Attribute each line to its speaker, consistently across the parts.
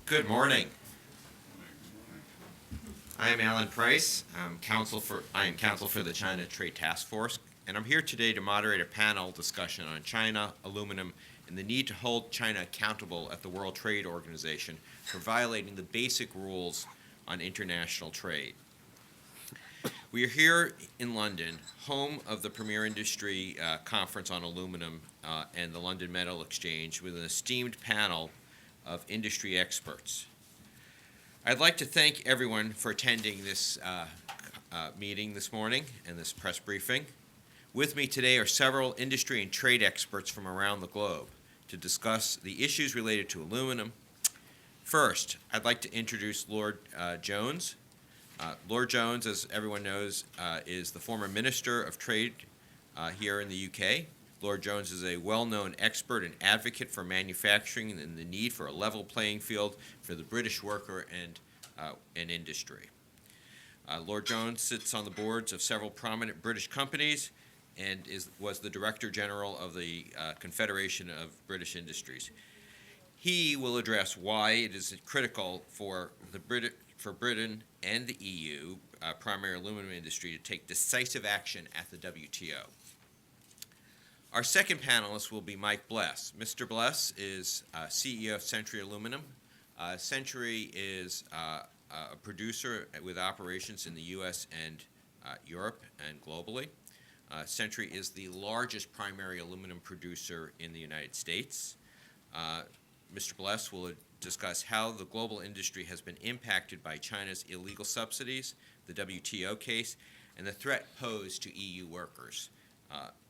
Speaker 1: Good morning. I am Alan Price. I am counsel for the China Trade Task Force, and I'm here today to moderate a panel discussion on China, aluminum, and the need to hold China accountable at the World Trade Organization for violating the basic rules on international trade. We are here in London, home of the premier industry conference on aluminum and the London Metal Exchange, with an esteemed panel of industry experts. I'd like to thank everyone for attending this meeting this morning and this press briefing. With me today are several industry and trade experts from around the globe to discuss the issues related to aluminum. First, I'd like to introduce Lord Jones. Lord Jones, as everyone knows, is the former Minister of Trade here in the UK. Lord Jones is a well-known expert and advocate for manufacturing and the need for a level playing field for the British worker and industry. Lord Jones sits on the boards of several prominent British companies and was the Director General of the Confederation of British Industries. He will address why it is critical for Britain and the EU, primary aluminum industry, to take decisive action at the WTO. Our second panelist will be Mike Bless. Mr. Bless is CEO of Century Aluminum. Century is a producer with operations in the U.S. and Europe and globally. Century is the largest primary aluminum producer in the United States. Mr. Bless will discuss how the global industry has been impacted by China's illegal subsidies, the WTO case, and the threat posed to EU workers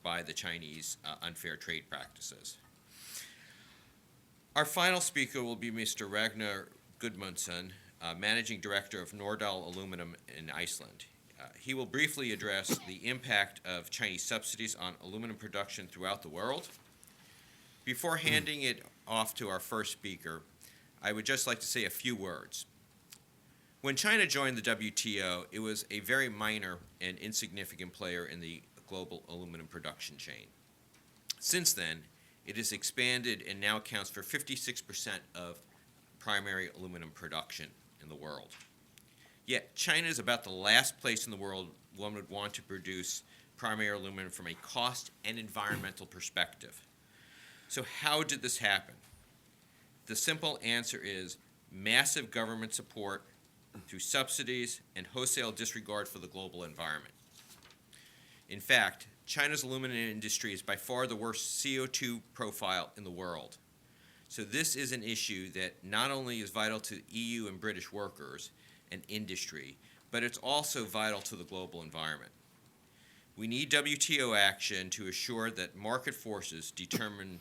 Speaker 1: by the Chinese unfair trade practices. Our final speaker will be Mr. Ragnar Gudmundsson, Managing Director of Nordahl Aluminum in Iceland. He will briefly address the impact of Chinese subsidies on aluminum production throughout the world. Before handing it off to our first speaker, I would just like to say a few words. When China joined the WTO, it was a very minor and insignificant player in the global aluminum production chain. Since then, it has expanded and now accounts for 56% of primary aluminum production in the world. Yet, China is about the last place in the world one would want to produce primary aluminum from a cost and environmental perspective. So how did this happen? The simple answer is massive government support through subsidies and wholesale disregard for the global environment. In fact, China's aluminum industry is by far the worst CO2 profile in the world. So this is an issue that not only is vital to EU and British workers and industry, but it's also vital to the global environment. We need WTO action to assure that market forces determine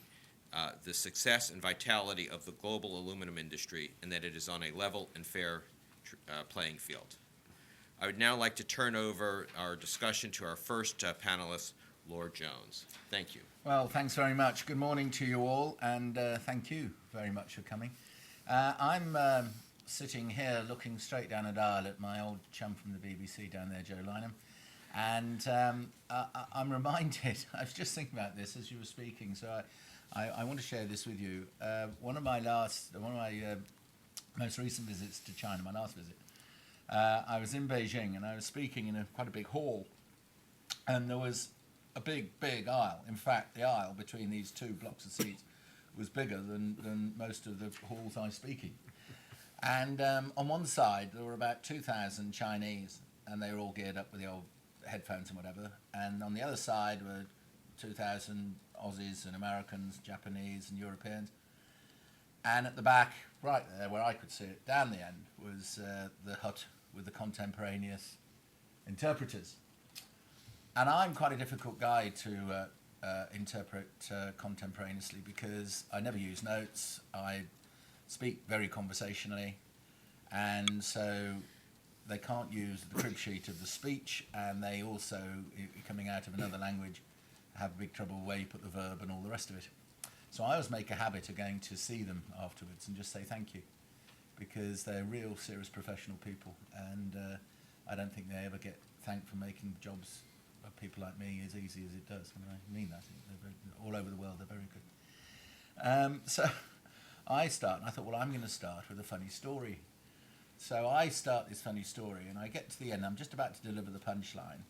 Speaker 1: the success and vitality of the global aluminum industry and that it is on a level and fair playing field. I would now like to turn over our discussion to our first panelist, Lord Jones. Thank you.
Speaker 2: Well, thanks very much. Good morning to you all, and thank you very much for coming. I'm sitting here looking straight down a aisle at my old chum from the BBC down there, Joe Lynham, and I'm reminded, I was just thinking about this as you were speaking, so I want to share this with you. One of my most recent visits to China, my last visit, I was in Beijing and I was speaking in quite a big hall, and there was a big aisle. In fact, the aisle between these two blocks of seats was bigger than most of the halls I speak in. And on one side there were about 2,000 Chinese, and they were all geared up with the old headphones and whatever. And on the other side were 2,000 Aussies and Americans, Japanese and Europeans. And at the back, right there where I could see it, down the end, was the hut with the contemporaneous interpreters. And I'm quite a difficult guy to interpret contemporaneously because I never use notes. I speak very conversationally, and so they can't use the crib sheet of the speech, and they also, coming out of another language, have big trouble where you put the verb and all the rest of it. So I always make a habit of going to see them afterwards and just say thank you, because they're real serious professional people, and I don't think they ever get thanked for making jobs of people like me as easy as it does. And I mean that. They're all over the world, they're very good. So I thought, well, I'm going to start with a funny story. So I start this funny story, and I get to the end. I'm just about to deliver the punchline,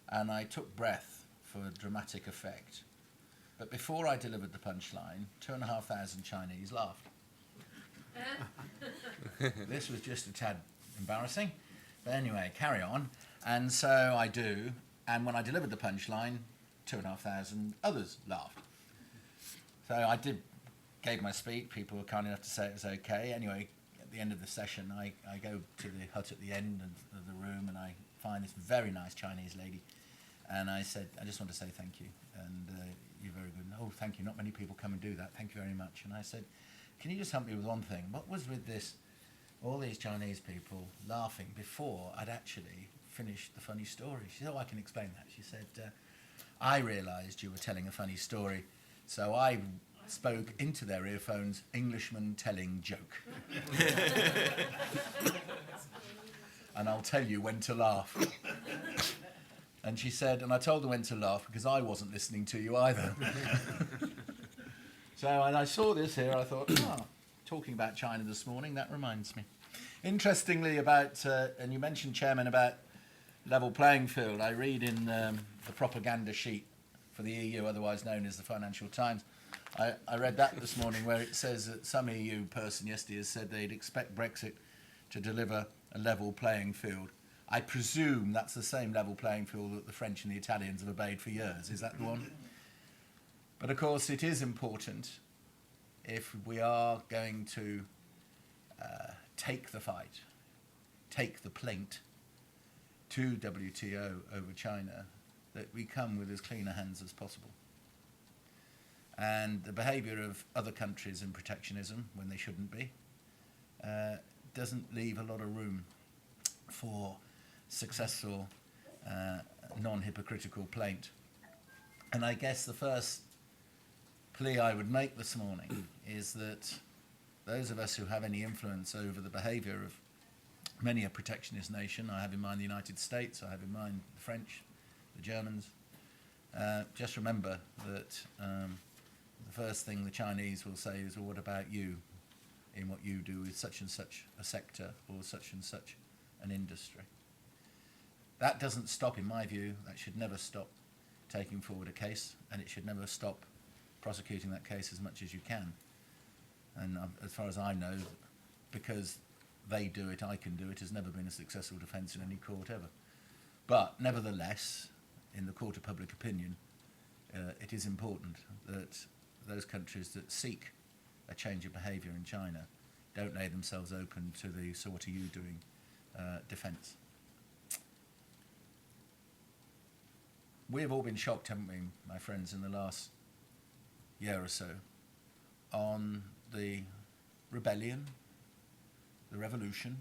Speaker 2: and I took breath for dramatic effect. But before I delivered the punchline, 2,500 Chinese laughed. This was just a tad embarrassing. But anyway, carry on. And so I do, and when I delivered the punchline, 2,500 others laughed. So gave my speech. People were kind enough to say it was okay. Anyway, at the end of the session, I go to the hut at the end of the room, and I find this very nice Chinese lady. And I said, I just want to say thank you, and you're very good. Oh, thank you. Not many people come and do that. Thank you very much. And I said, can you just help me with one thing? What was with this, all these Chinese people laughing before I'd actually finished the funny story? She said, oh, I can explain that. She said, I realised you were telling a funny story, so I spoke into their earphones, Englishman telling joke. And I'll tell you when to laugh. And she said, and I told her when to laugh because I wasn't listening to you either. So, and I saw this here, I thought, talking about China this morning, that reminds me. Interestingly about, and you mentioned, Chairman, about level playing field, I read in the propaganda sheet for the EU, otherwise known as the Financial Times, I read that this morning where it says that some EU person yesterday has said they'd expect Brexit to deliver a level playing field. I presume that's the same level playing field that the French and the Italians have obeyed for years. Is that the one? But of course it is important if we are going to take the fight, take the plaint to WTO over China, that we come with as clean a hands as possible. And the behaviour of other countries in protectionism, when they shouldn't be, doesn't leave a lot of room for successful, non-hypocritical plaint. And I guess the first plea I would make this morning is that those of us who have any influence over the behaviour of many a protectionist nation, I have in mind the United States, I have in mind the French, the Germans, just remember that the first thing the Chinese will say is, well, what about you in what you do with such and such a sector or such and such an industry? That doesn't stop, in my view, that should never stop taking forward a case, and it should never stop prosecuting that case as much as you can. And as far as I know, because they do it, I can do it, has never been a successful defence in any court ever. But nevertheless, in the court of public opinion, it is important that those countries that seek a change of behaviour in China don't lay themselves open to the "so what are you doing" defence. We have all been shocked, haven't we, my friends, in the last year or so, on the rebellion, the revolution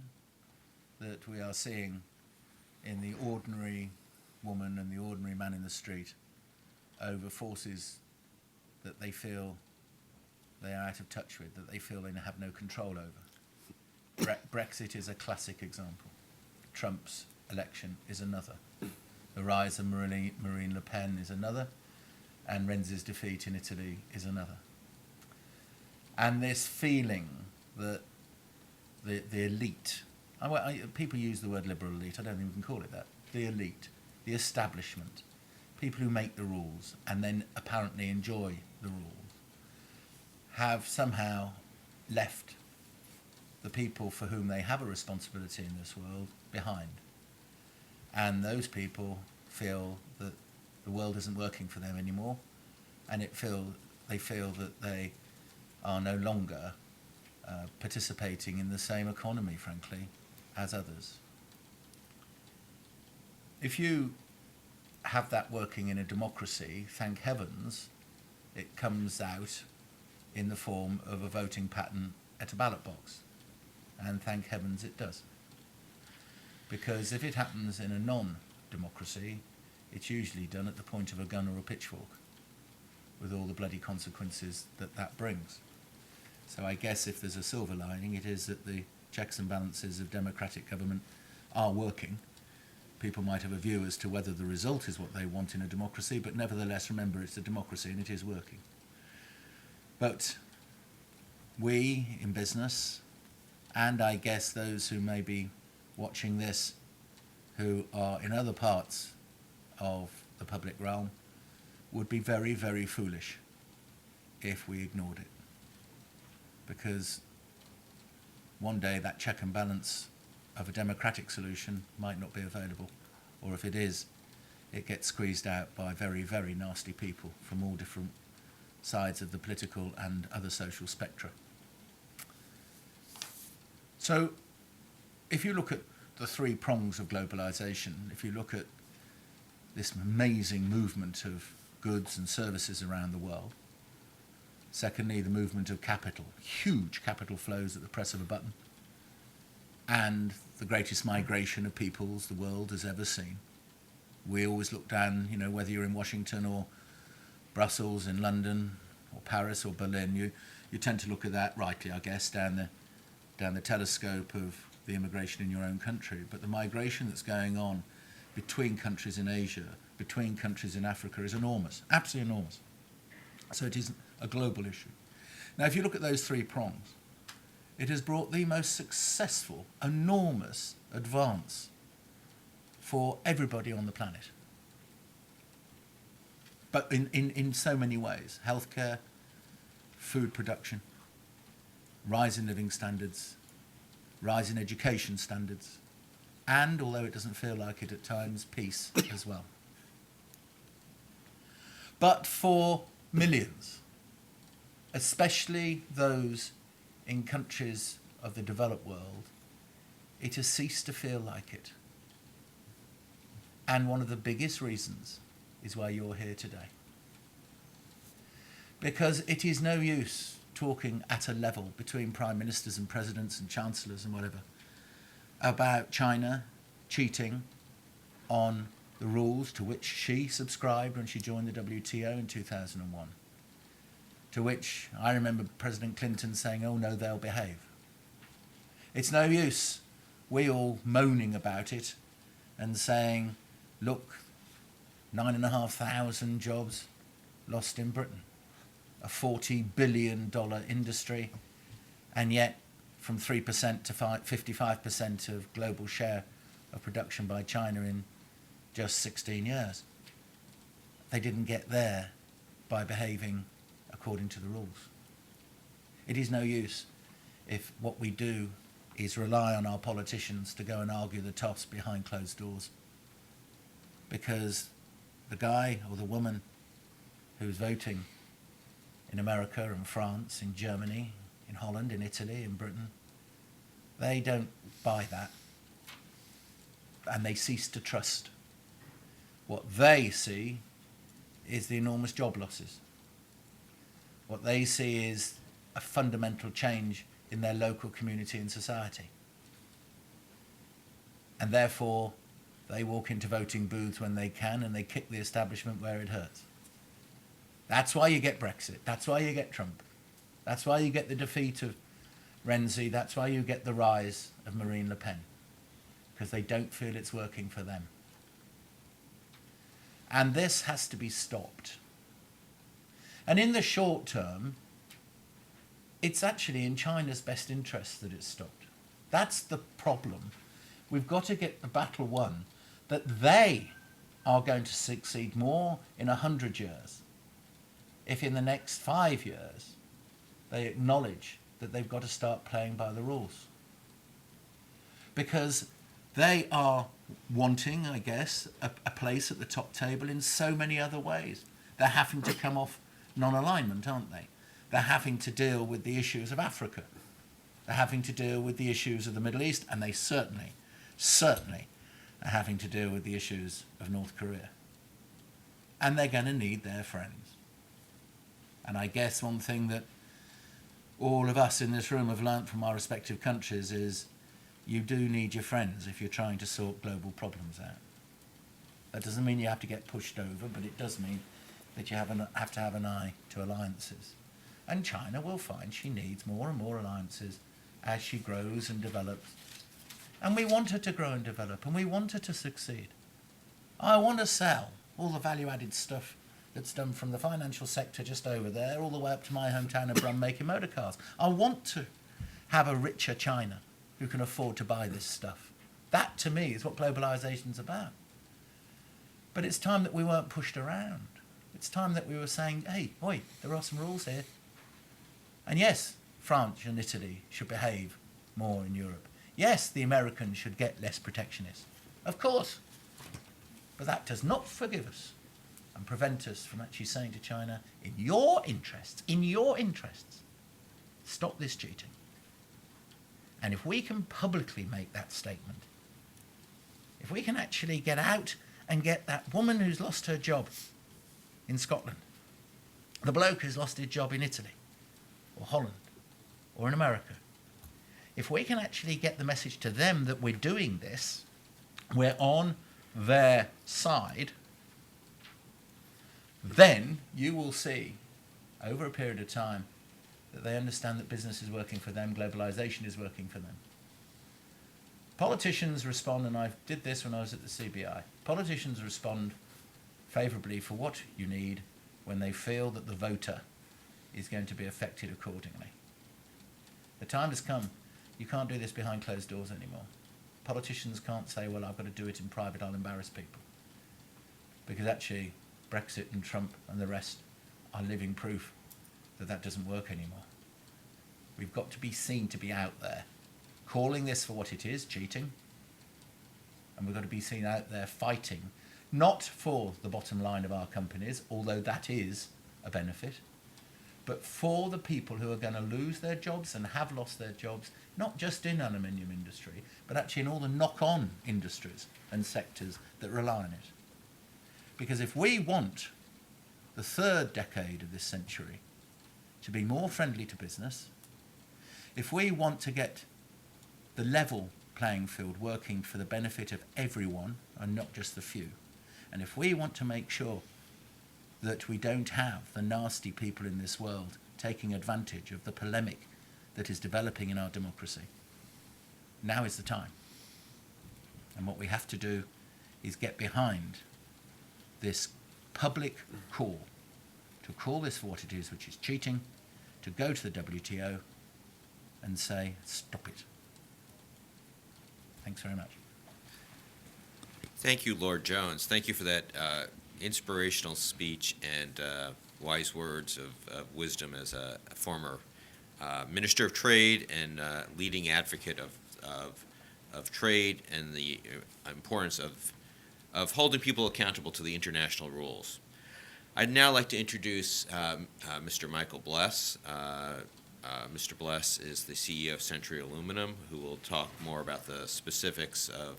Speaker 2: that we are seeing in the ordinary woman and the ordinary man in the street over forces that they feel they are out of touch with, that they feel they have no control over. Brexit is a classic example. Trump's election is another. The rise of Marine Le Pen is another, and Renzi's defeat in Italy is another. And this feeling that the elite, people use the word liberal elite, I don't think we can call it that, the elite, the establishment, people who make the rules and then apparently enjoy the rules, have somehow left the people for whom they have a responsibility in this world behind. And those people feel that the world isn't working for them anymore, and they feel that they are no longer participating in the same economy, frankly, as others. If you have that working in a democracy, thank heavens, it comes out in the form of a voting pattern at a ballot box. And thank heavens it does. Because if it happens in a non-democracy, it's usually done at the point of a gun or a pitchfork, with all the bloody consequences that brings. So I guess if there's a silver lining, it is that the checks and balances of democratic government are working. People might have a view as to whether the result is what they want in a democracy, but nevertheless, remember, it's a democracy and it is working. But we in business, and I guess those who may be watching this who are in other parts of the public realm, would be very, very foolish if we ignored it. Because one day that check and balance of a democratic solution might not be available, or if it is, it gets squeezed out by very, very nasty people from all different sides of the political and other social spectra. So if you look at the three prongs of globalization, if you look at this amazing movement of goods and services around the world, secondly, the movement of capital, huge capital flows at the press of a button, and the greatest migration of peoples the world has ever seen. We always look down, you know, whether you're in Washington or Brussels, in London or Paris or Berlin, you tend to look at that, rightly I guess, down the telescope of the immigration in your own country. But the migration that's going on between countries in Asia, between countries in Africa is enormous, absolutely enormous. So it is a global issue. Now, if you look at those three prongs, it has brought the most successful, enormous advance for everybody on the planet. But in so many ways: healthcare, food production, rise in living standards, rise in education standards, and, although it doesn't feel like it at times, peace as well. But for millions, especially those in countries of the developed world, it has ceased to feel like it. And one of the biggest reasons is why you're here today. Because it is no use talking at a level between prime ministers and presidents and chancellors and whatever about China cheating on the rules to which she subscribed when she joined the WTO in 2001, to which I remember President Clinton saying, oh no, they'll behave. It's no use we all moaning about it and saying, look, 9,500 jobs lost in Britain, a $40 billion industry, and yet from 3% to 55% of global share of production by China in just 16 years. They didn't get there by behaving according to the rules. It is no use if what we do is rely on our politicians to go and argue the toss behind closed doors. Because the guy or the woman who's voting in America and France, in Germany, in Holland, in Italy, in Britain, they don't buy that. And they cease to trust. What they see is the enormous job losses. What they see is a fundamental change in their local community and society. And therefore, they walk into voting booths when they can and they kick the establishment where it hurts. That's why you get Brexit. That's why you get Trump. That's why you get the defeat of Renzi. That's why you get the rise of Marine Le Pen. Because they don't feel it's working for them. And this has to be stopped. And in the short term, it's actually in China's best interest that it's stopped. That's the problem. We've got to get the battle won that they are going to succeed more in 100 years if in the next 5 years they acknowledge that they've got to start playing by the rules. Because they are wanting, I guess, a place at the top table in so many other ways. They're having to come off non-alignment, aren't they? They're having to deal with the issues of Africa. They're having to deal with the issues of the Middle East, and they certainly are having to deal with the issues of North Korea. And they're going to need their friends. And I guess one thing that all of us in this room have learnt from our respective countries is you do need your friends if you're trying to sort global problems out. That doesn't mean you have to get pushed over, but it does mean that you have to have an eye to alliances. And China will find she needs more and more alliances as she grows and develops. And we want her to grow and develop, and we want her to succeed. I want to sell all the value-added stuff that's done from the financial sector just over there all the way up to my hometown of Brum making motor cars. I want to have a richer China who can afford to buy this stuff. That, to me, is what globalisation's about. But it's time that we weren't pushed around. It's time that we were saying, hey, oi, there are some rules here. And yes, France and Italy should behave more in Europe. Yes, the Americans should get less protectionist. Of course. But that does not forgive us and prevent us from actually saying to China, in your interests, stop this cheating. And if we can publicly make that statement, if we can actually get out and get that woman who's lost her job in Scotland, the bloke who's lost his job in Italy, or Holland, or in America, if we can actually get the message to them that we're doing this, we're on their side, then you will see, over a period of time, that they understand that business is working for them, globalization is working for them. Politicians respond, and I did this when I was at the CBI, politicians respond favourably for what you need when they feel that the voter is going to be affected accordingly. The time has come. You can't do this behind closed doors anymore. Politicians can't say, well, I've got to do it in private, I'll embarrass people. Because actually, Brexit and Trump and the rest are living proof that that doesn't work anymore. We've got to be seen to be out there, calling this for what it is, cheating, and we've got to be seen out there fighting, not for the bottom line of our companies, although that is a benefit, but for the people who are going to lose their jobs and have lost their jobs, not just in aluminium industry, but actually in all the knock-on industries and sectors that rely on it. Because if we want the third decade of this century to be more friendly to business, if we want to get the level playing field working for the benefit of everyone and not just the few, and if we want to make sure that we don't have the nasty people in this world taking advantage of the polemic that is developing in our democracy, now is the time. And what we have to do is get behind this public call to call this for what it is, which is cheating, to go to the WTO and say, stop it. Thanks very much.
Speaker 1: Thank you, Lord Jones. Thank you for that inspirational speech and wise words of wisdom as a former Minister of Trade and leading advocate of trade and the importance of holding people accountable to the international rules. I'd now like to introduce Mr. Michael Bless. Mr. Bless is the CEO of Century Aluminum, who will talk more about the specifics of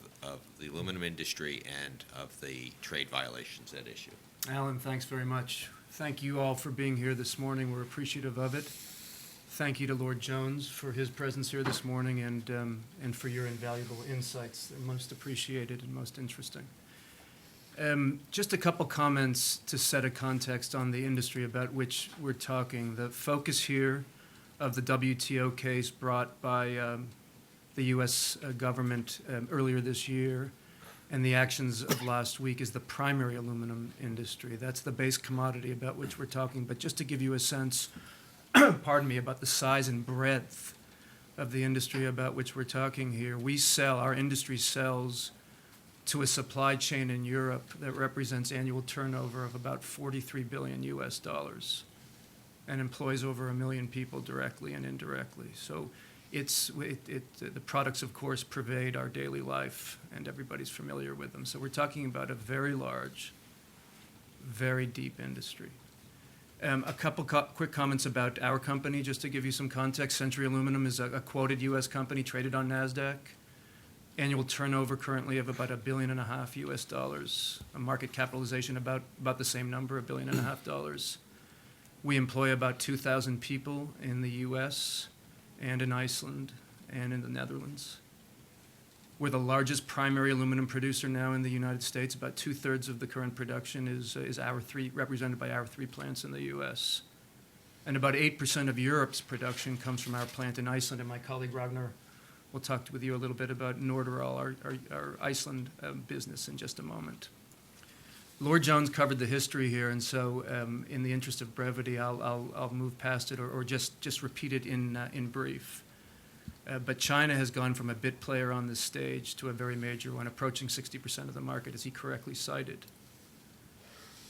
Speaker 1: the aluminum industry and of the trade violations at issue.
Speaker 3: Alan, thanks very much. Thank you all for being here this morning. We're appreciative of it. Thank you to Lord Jones for his presence here this morning and for your invaluable insights. They're most appreciated and most interesting. Just a couple comments to set a context on the industry about which we're talking. The focus here of the WTO case brought by the U.S. government earlier this year and the actions of last week is the primary aluminum industry. That's the base commodity about which we're talking. But just to give you a sense, pardon me, about the size and breadth of the industry about which we're talking here, our industry sells to a supply chain in Europe that represents annual turnover of about $43 billion US and employs over 1 million people directly and indirectly. So the products, of course, pervade our daily life, and everybody's familiar with them. So we're talking about a very large, very deep industry. A couple quick comments about our company, just to give you some context. Century Aluminum is a quoted U.S. company traded on NASDAQ. Annual turnover currently of about $1.5 billion US. A market capitalization about the same number, $1.5 billion. We employ about 2,000 people in the U.S. and in Iceland and in the Netherlands. We're the largest primary aluminum producer now in the United States. About 2/3 of the current production is represented by our 3 plants in the U.S. And about 8% of Europe's production comes from our plant in Iceland. And my colleague Ragnar will talk with you a little bit about Nordiral, our Iceland business, in just a moment. Lord Jones covered the history here, and so in the interest of brevity, I'll move past it or just repeat it in brief. But China has gone from a bit player on this stage to a very major one, approaching 60% of the market, as he correctly cited.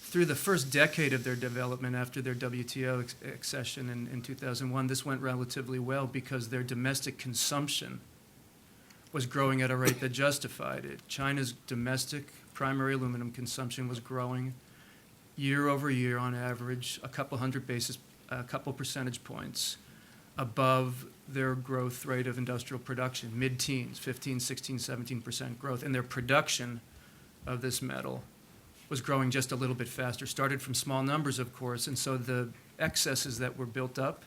Speaker 3: Through the first decade of their development after their WTO accession in 2001, this went relatively well because their domestic consumption was growing at a rate that justified it. China's domestic primary aluminum consumption was growing year over year on average a couple percentage points above their growth rate of industrial production, mid-teens, 15, 16, 17% growth. And their production of this metal was growing just a little bit faster. Started from small numbers, of course, and so the excesses that were built up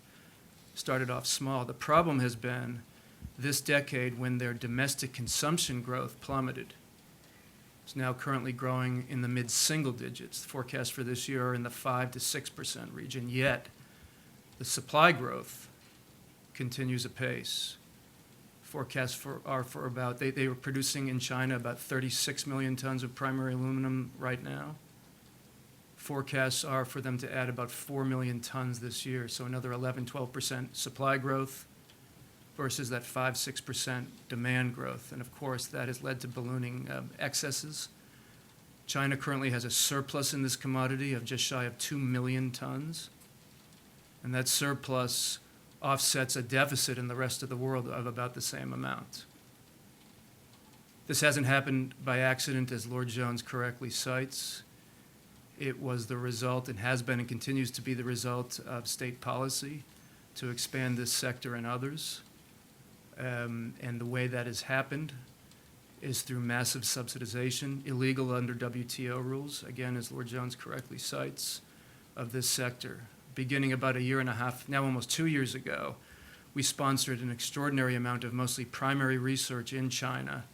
Speaker 3: started off small. The problem has been this decade when their domestic consumption growth plummeted. It's now currently growing in the mid-single digits. The forecasts for this year are in the 5 to 6% region, yet the supply growth continues apace. Forecasts are for about, they were producing in China about 36 million tons of primary aluminum right now. Forecasts are for them to add about 4 million tons this year, so another 11, 12% supply growth versus that 5, 6% demand growth. And of course, that has led to ballooning excesses. China currently has a surplus in this commodity of just shy of 2 million tons. And that surplus offsets a deficit in the rest of the world of about the same amount. This hasn't happened by accident, as Lord Jones correctly cites. It was the result, and has been and continues to be the result of state policy to expand this sector and others. And the way that has happened is through massive subsidization, illegal under WTO rules, again, as Lord Jones correctly cites, of this sector. Beginning about a year and a half, now almost 2 years ago, we sponsored an extraordinary amount of mostly primary research in China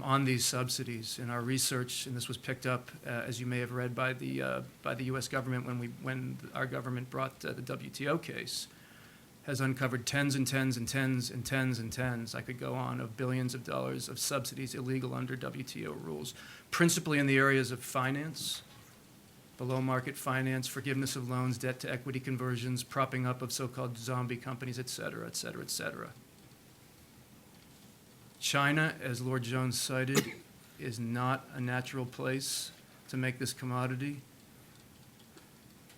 Speaker 3: on these subsidies. In our research, and this was picked up, as you may have read, by the U.S. government when our government brought the WTO case, has uncovered tens and tens and tens and tens and tens, I could go on, of billions of dollars of subsidies illegal under WTO rules, principally in the areas of finance, below market finance, forgiveness of loans, debt to equity conversions, propping up of so-called zombie companies, et cetera, et cetera, et cetera. China, as Lord Jones cited, is not a natural place to make this commodity.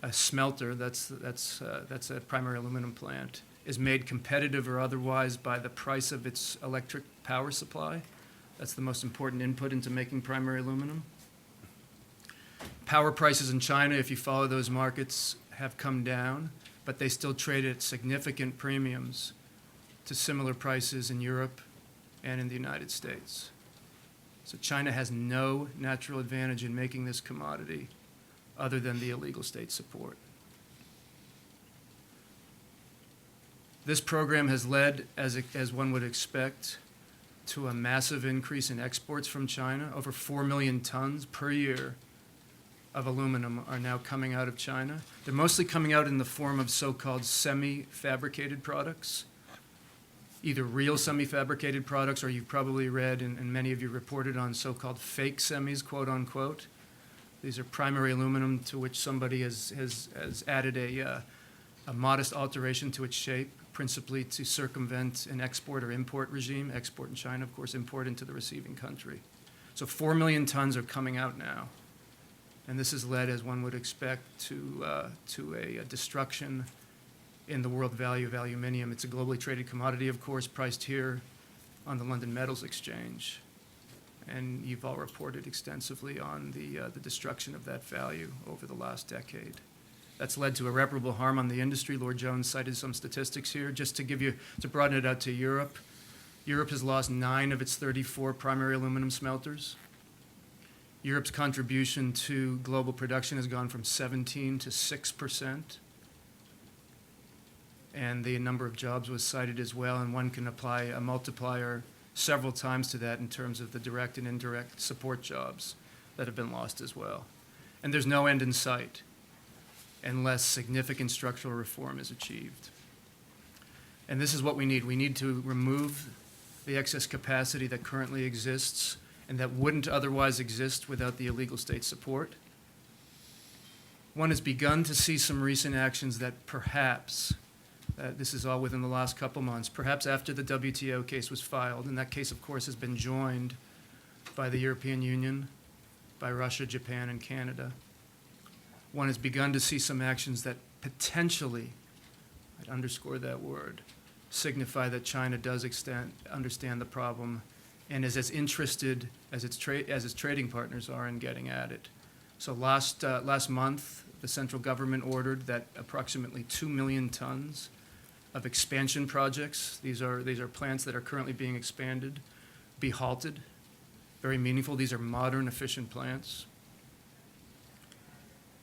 Speaker 3: A smelter, that's a primary aluminum plant, is made competitive or otherwise by the price of its electric power supply. That's the most important input into making primary aluminum. Power prices in China, if you follow those markets, have come down, but they still trade at significant premiums to similar prices in Europe and in the United States. So China has no natural advantage in making this commodity other than the illegal state support. This program has led, as one would expect, to a massive increase in exports from China. Over 4 million tons per year of aluminum are now coming out of China. They're mostly coming out in the form of so-called semi-fabricated products, either real semi-fabricated products, or you've probably read, and many of you reported on, so-called fake semis, quote unquote. These are primary aluminum to which somebody has added a modest alteration to its shape, principally to circumvent an export or import regime. Export in China, of course, import into the receiving country. So 4 million tons are coming out now. And this has led, as one would expect, to a destruction in the world value of aluminium. It's a globally traded commodity, of course, priced here on the London Metals Exchange. And you've all reported extensively on the destruction of that value over the last decade. That's led to irreparable harm on the industry. Lord Jones cited some statistics here. Just to broaden it out to Europe, Europe has lost 9 of its 34 primary aluminum smelters. Europe's contribution to global production has gone from 17 to 6%. And the number of jobs was cited as well, and one can apply a multiplier several times to that in terms of the direct and indirect support jobs that have been lost as well. And there's no end in sight unless significant structural reform is achieved. And this is what we need. We need to remove the excess capacity that currently exists and that wouldn't otherwise exist without the illegal state support. One has begun to see some recent actions that perhaps, this is all within the last couple months, perhaps after the WTO case was filed, and that case, of course, has been joined by the European Union, by Russia, Japan, and Canada. One has begun to see some actions that potentially, I'd underscore that word, signify that China does understand the problem and is as interested as its trading partners are in getting at it. So last month, the central government ordered that approximately 2 million tons of expansion projects, these are plants that are currently being expanded, be halted. Very meaningful. These are modern, efficient plants.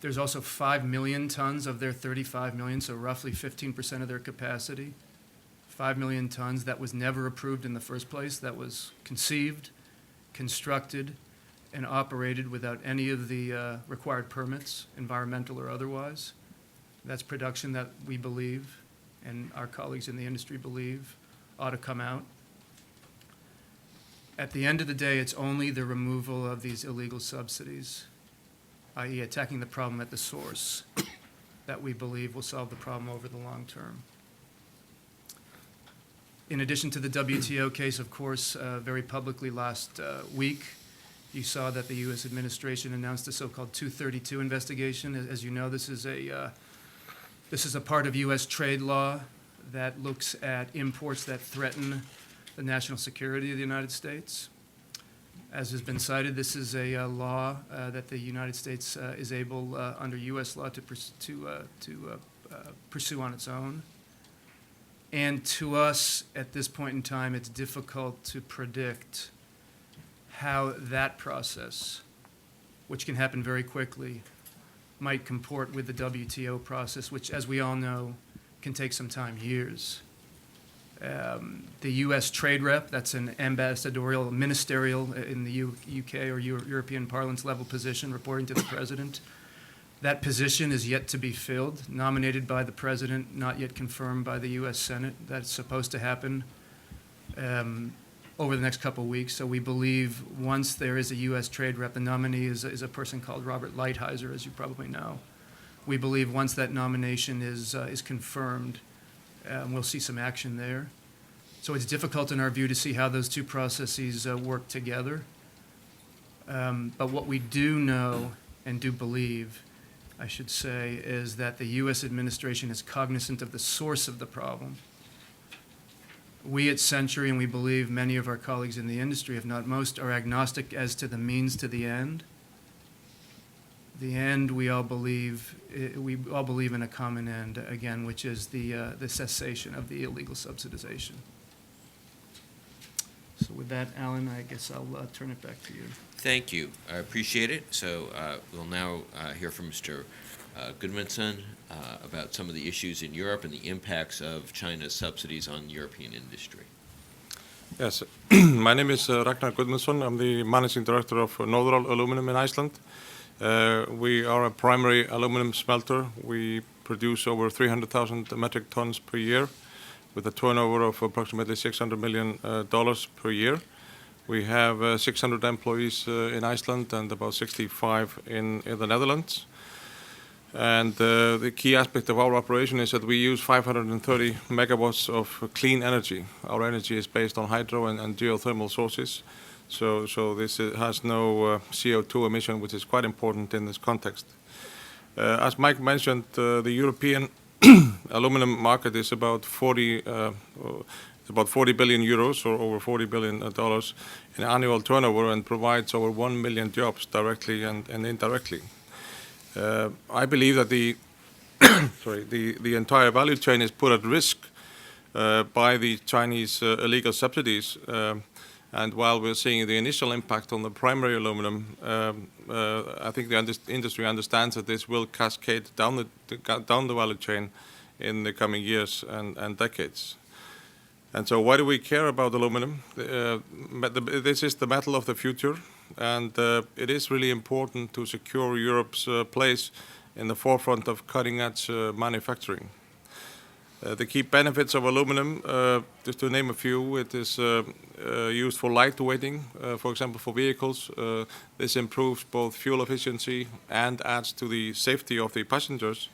Speaker 3: There's also 5 million tons of their 35 million, so roughly 15% of their capacity. 5 million tons that was never approved in the first place, that was conceived, constructed, and operated without any of the required permits, environmental or otherwise. That's production that we believe, and our colleagues in the industry believe, ought to come out. At the end of the day, it's only the removal of these illegal subsidies, i.e. attacking the problem at the source, that we believe will solve the problem over the long term. In addition to the WTO case, of course, very publicly last week, you saw that the U.S. administration announced a so-called 232 investigation. As you know, this is a part of U.S. trade law that looks at imports that threaten the national security of the United States. As has been cited, this is a law that the United States is able, under U.S. law, to pursue on its own. And to us, at this point in time, it's difficult to predict how that process, which can happen very quickly, might comport with the WTO process, which, as we all know, can take some time, years. The U.S. trade rep, that's an ambassadorial, ministerial in the UK or European parlance level position, reporting to the president. That position is yet to be filled, nominated by the president, not yet confirmed by the U.S. Senate. That's supposed to happen over the next couple of weeks. So we believe once there is a U.S. trade rep, the nominee is a person called Robert Lighthizer, as you probably know. We believe once that nomination is confirmed, we'll see some action there. So it's difficult in our view to see how those two processes work together. But what we do know and do believe, I should say, is that the U.S. administration is cognizant of the source of the problem. We at Century, and we believe many of our colleagues in the industry, if not most, are agnostic as to the means to the end. The end, we all believe in a common end, again, which is the cessation of the illegal subsidization. So with that, Alan, I guess I'll turn it back to you.
Speaker 1: Thank you. I appreciate it. So we'll now hear from Mr. Gudmundsson about some of the issues in Europe and the impacts of China's subsidies on European industry.
Speaker 4: Yes, my name is Ragnar Gudmundsson. I'm the managing director of Norðural Aluminum in Iceland. We are a primary aluminum smelter. We produce over 300,000 metric tons per year with a turnover of approximately $600 million per year. We have 600 employees in Iceland and about 65 in the Netherlands. And the key aspect of our operation is that we use 530 megawatts of clean energy. Our energy is based on hydro and geothermal sources. So this has no CO2 emission, which is quite important in this context. As Mike mentioned, the European aluminum market is about 40 billion euros, or over $40 billion in annual turnover, and provides over 1 million jobs directly and indirectly. I believe that the entire value chain is put at risk by the Chinese illegal subsidies. And while we're seeing the initial impact on the primary aluminum, I think the industry understands that this will cascade down the value chain in the coming years and decades. And so why do we care about aluminum? This is the metal of the future, and it is really important to secure Europe's place in the forefront of cutting-edge manufacturing. The key benefits of aluminum, just to name a few, it is used for lightweighting, for example, for vehicles. This improves both fuel efficiency and adds to the safety of the passengers.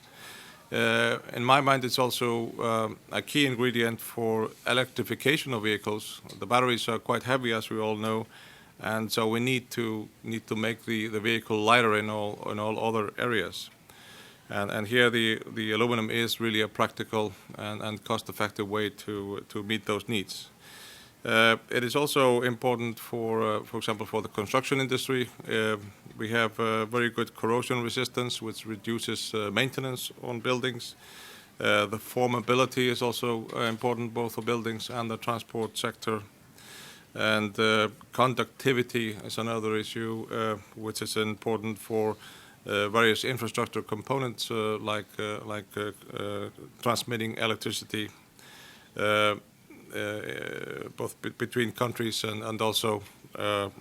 Speaker 4: In my mind, it's also a key ingredient for electrification of vehicles. The batteries are quite heavy, as we all know, and so we need to make the vehicle lighter in all other areas. And here the aluminum is really a practical and cost-effective way to meet those needs. It is also important for example, for the construction industry. We have very good corrosion resistance, which reduces maintenance on buildings. The formability is also important both for buildings and the transport sector. And conductivity is another issue, which is important for various infrastructure components like transmitting electricity both between countries and also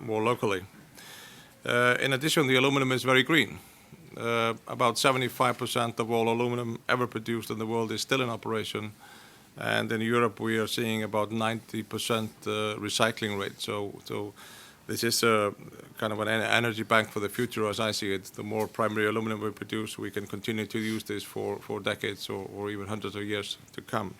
Speaker 4: more locally. In addition, the aluminum is very green. About 75% of all aluminum ever produced in the world is still in operation, and in Europe we are seeing about 90% recycling rate. So this is kind of an energy bank for the future, as I see it. The more primary aluminum we produce, we can continue to use this for decades or even hundreds of years to come.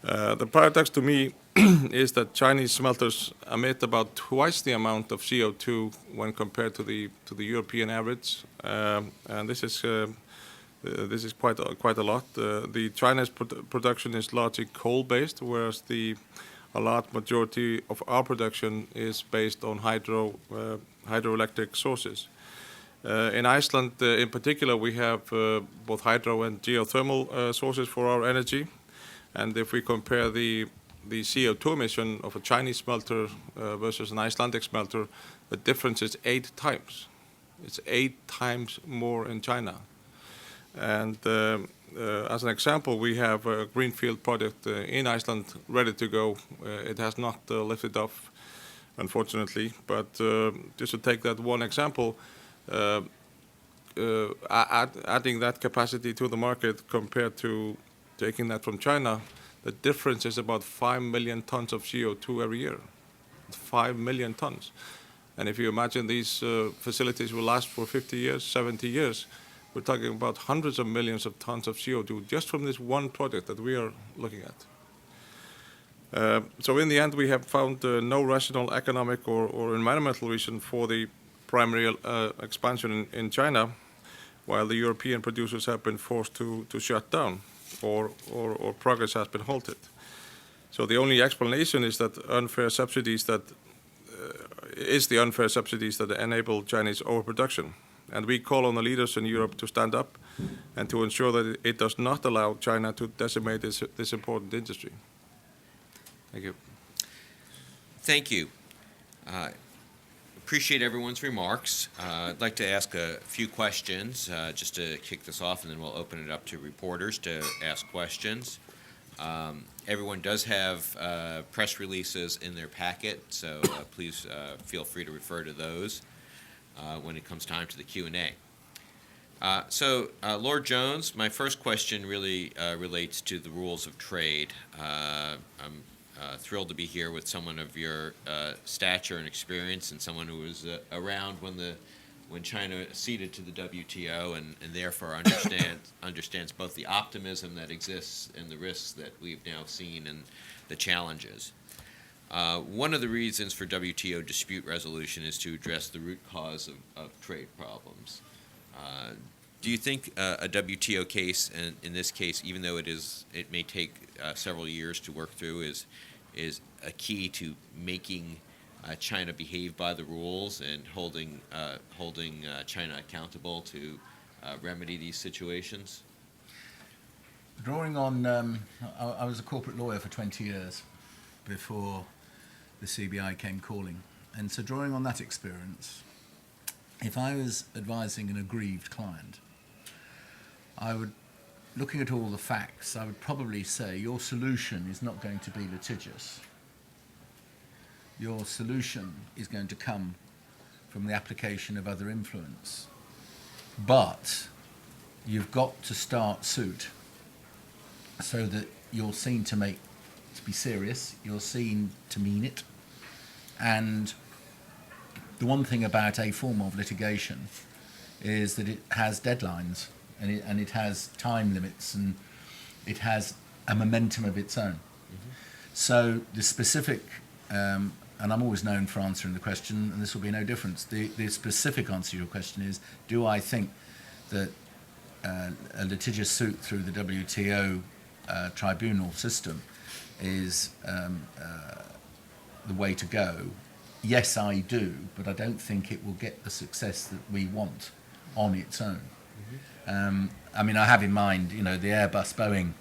Speaker 4: The paradox to me is that Chinese smelters emit about twice the amount of CO2 when compared to the European average, and this is quite a lot. The China's production is largely coal-based, whereas a large majority of our production is based on hydroelectric sources. In Iceland, in particular, we have both hydro and geothermal sources for our energy. And if we compare the CO2 emission of a Chinese smelter versus an Icelandic smelter, the difference is 8 times. It's 8 times more in China. And as an example, we have a greenfield project in Iceland ready to go. It has not lifted off, unfortunately. But just to take that one example, adding that capacity to the market compared to taking that from China, the difference is about 5 million tons of CO2 every year. 5 million tons. And if you imagine these facilities will last for 50 years, 70 years, we're talking about hundreds of millions of tons of CO2 just from this one project that we are looking at. So in the end, we have found no rational economic or environmental reason for the primary expansion in China, while the European producers have been forced to shut down or progress has been halted. So the only explanation is that the unfair subsidies that enable Chinese overproduction. And we call on the leaders in Europe to stand up and to ensure that it does not allow China to decimate this important industry. Thank you.
Speaker 1: Thank you. Appreciate everyone's remarks. I'd like to ask a few questions just to kick this off, and then we'll open it up to reporters to ask questions. Everyone does have press releases in their packet, so please feel free to refer to those when it comes time to the Q&A. So, Lord Jones, my first question really relates to the rules of trade. I'm thrilled to be here with someone of your stature and experience, and someone who was around when China ceded to the WTO, and therefore understands both the optimism that exists and the risks that we've now seen and the challenges. One of the reasons for WTO dispute resolution is to address the root cause of trade problems. Do you think a WTO case, and in this case, even though it may take several years to work through, is a key to making China behave by the rules and holding China accountable to remedy these situations?
Speaker 2: Drawing on, I was a corporate lawyer for 20 years before the CBI came calling. And so drawing on that experience, if I was advising an aggrieved client, looking at all the facts, I would probably say your solution is not going to be litigious. Your solution is going to come from the application of other influence. But you've got to start suit so that you're seen to be serious, you're seen to mean it. And the one thing about a form of litigation is that it has deadlines, and it has time limits, and it has a momentum of its own. So the specific, and I'm always known for answering the question, and this will be no difference. The specific answer to your question is, do I think that a litigious suit through the WTO tribunal system is the way to go? Yes, I do, but I don't think it will get the success that we want on its own. I mean, I have in mind, you know, the Airbus-Boeing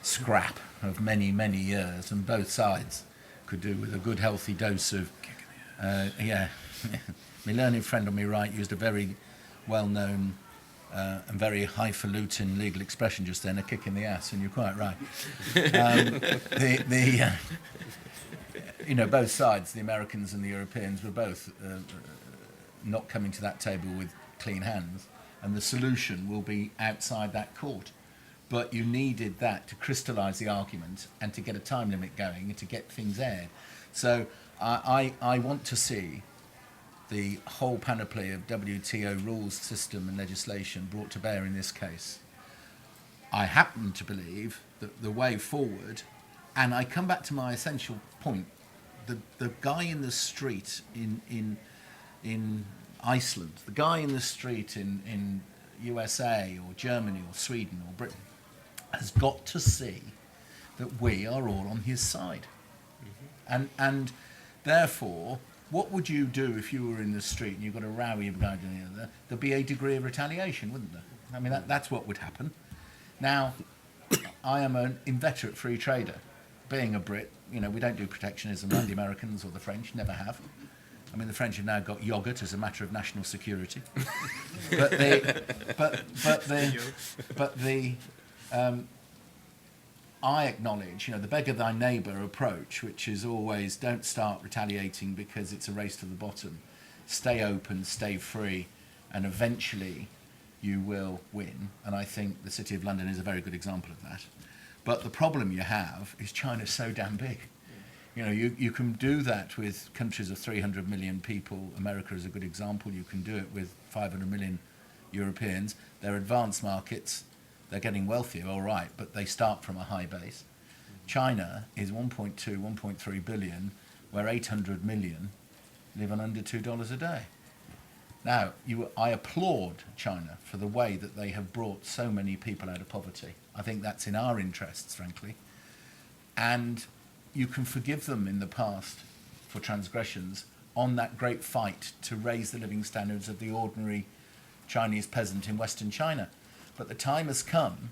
Speaker 2: scrap of many, many years, and both sides could do with a good, healthy dose of, yeah. My learned friend on my right used a very well-known and very highfalutin legal expression just then, a kick in the ass, and you're quite right. You know, both sides, the Americans and the Europeans, were both not coming to that table with clean hands, and the solution will be outside that court. But you needed that to crystallise the argument and to get a time limit going and to get things aired. So I want to see the whole panoply of WTO rules, system and legislation brought to bear in this case. I happen to believe that the way forward, and I come back to my essential point, the guy in the street in Iceland, the guy in the street in USA or Germany or Sweden or Britain has got to see that we are all on his side. And therefore, what would you do if you were in the street and you've got a row with a guy doing the other? There'd be a degree of retaliation, wouldn't there? I mean, that's what would happen. Now, I am an inveterate free trader. Being a Brit, you know, we don't do protectionism like the Americans or the French, never have. I mean, the French have now got yoghurt as a matter of national security. I acknowledge, you know, the beggar thy neighbour approach, which is always don't start retaliating because it's a race to the bottom. Stay open, stay free, and eventually you will win. And I think the City of London is a very good example of that. But the problem you have is China's so damn big. You know, you can do that with countries of 300 million people. America is a good example. You can do it with 500 million Europeans. They're advanced markets. They're getting wealthier, all right, but they start from a high base. China is 1.2, 1.3 billion, where 800 million live on under $2 a day. Now, I applaud China for the way that they have brought so many people out of poverty. I think that's in our interests, frankly. And you can forgive them in the past for transgressions on that great fight to raise the living standards of the ordinary Chinese peasant in Western China. But the time has come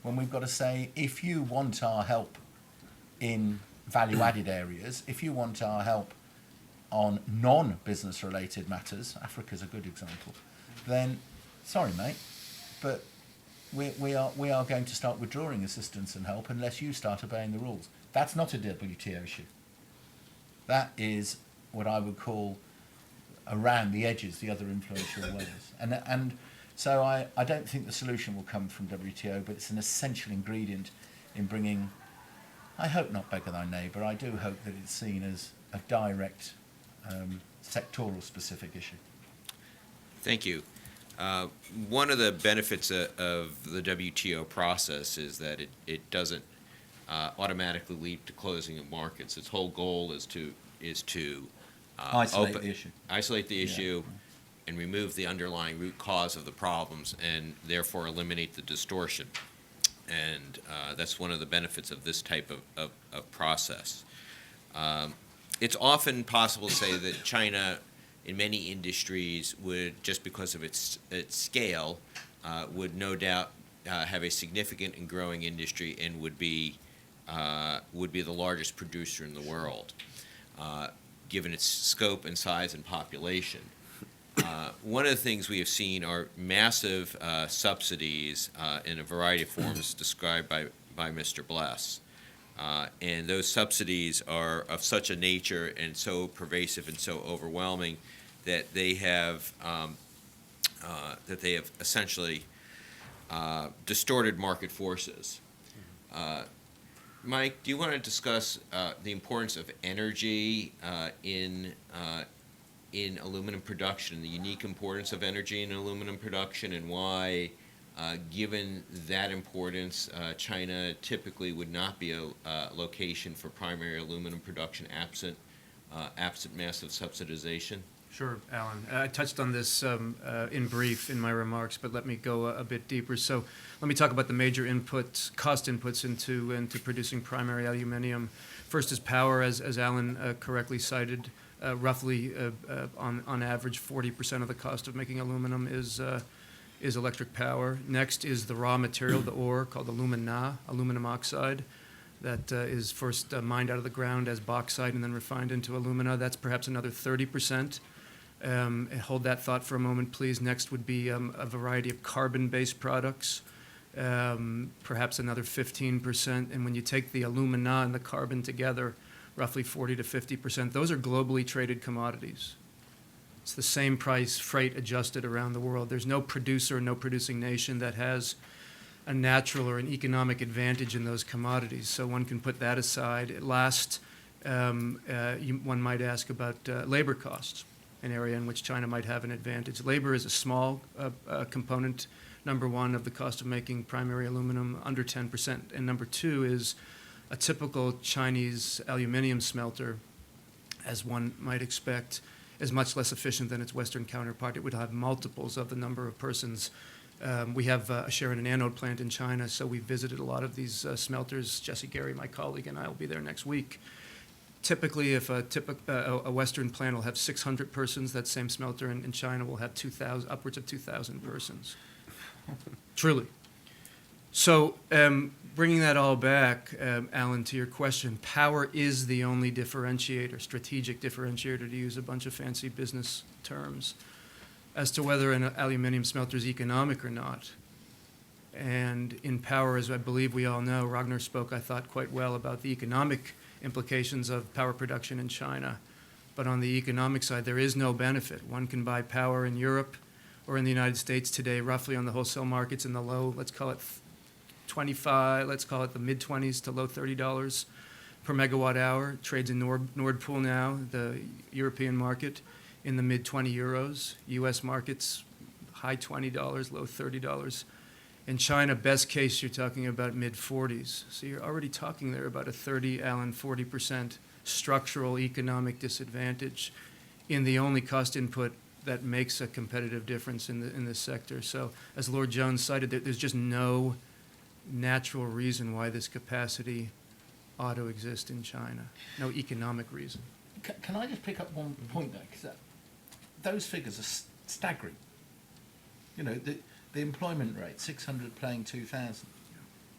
Speaker 2: when we've got to say, if you want our help in value-added areas, if you want our help on non-business related matters, Africa's a good example, then sorry mate, but we are going to start withdrawing assistance and help unless you start obeying the rules. That's not a WTO issue. That is what I would call around the edges, the other influential ways. And so I don't think the solution will come from WTO, but it's an essential ingredient in bringing, I hope not beggar thy neighbour, I do hope that it's seen as a direct sectoral specific issue.
Speaker 1: Thank you. One of the benefits of the WTO process is that it doesn't automatically lead to closing of markets. Its whole goal is to
Speaker 2: Isolate the issue.
Speaker 1: Isolate the issue
Speaker 2: Yeah.
Speaker 1: and remove the underlying root cause of the problems and therefore eliminate the distortion. And that's one of the benefits of this type of process. It's often possible to say that China, in many industries, would, just because of its scale, would no doubt have a significant and growing industry and would be the largest producer in the world, given its scope and size and population. One of the things we have seen are massive subsidies in a variety of forms described by Mr. Bless. And those subsidies are of such a nature and so pervasive and so overwhelming that they have essentially distorted market forces. Mike, do you want to discuss the importance of energy in aluminum production, the unique importance of energy in aluminum production, and why, given that importance, China typically would not be a location for primary aluminum production absent massive subsidization?
Speaker 3: Sure, Alan. I touched on this in brief in my remarks, but let me go a bit deeper. So let me talk about the major inputs, cost inputs into producing primary aluminum. First is power, as Alan correctly cited. Roughly, on average, 40% of the cost of making aluminum is electric power. Next is the raw material, the ore, called alumina, aluminum oxide, that is first mined out of the ground as bauxite and then refined into alumina. That's perhaps another 30%. Hold that thought for a moment, please. Next would be a variety of carbon-based products, perhaps another 15%. And when you take the alumina and the carbon together, roughly 40 to 50%. Those are globally traded commodities. It's the same price, freight adjusted around the world. There's no producer, no producing nation that has a natural or an economic advantage in those commodities. So one can put that aside. Last, one might ask about labor costs, an area in which China might have an advantage. Labor is a small component, number one, of the cost of making primary aluminum, under 10%. And number two is a typical Chinese aluminum smelter, as one might expect, is much less efficient than its Western counterpart. It would have multiples of the number of persons. We have a share in an anode plant in China, so we visited a lot of these smelters. Jesse Gary, my colleague, and I will be there next week. Typically, if a Western plant will have 600 persons, that same smelter in China will have upwards of 2,000 persons. Truly. So, bringing that all back, Alan, to your question, power is the only differentiator, strategic differentiator, to use a bunch of fancy business terms, as to whether an aluminum smelter is economic or not. And in power, as I believe we all know, Ragnar spoke, I thought, quite well about the economic implications of power production in China. But on the economic side, there is no benefit. One can buy power in Europe or in the United States today, roughly on the wholesale markets in the low, let's call it 25, let's call it the mid-20s to low $30 per megawatt hour. Trades in Nord Pool now, the European market, in the mid-20 euros. U.S. markets, high $20, low $30. In China, best case, you're talking about mid-40s. So you're already talking there about a 40% structural economic disadvantage in the only cost input that makes a competitive difference in this sector. So as Lord Jones cited, there's just no natural reason why this capacity ought to exist in China. No economic reason.
Speaker 2: Can I just pick up one point there? Because those figures are staggering. You know, the employment rate, 600 playing 2,000.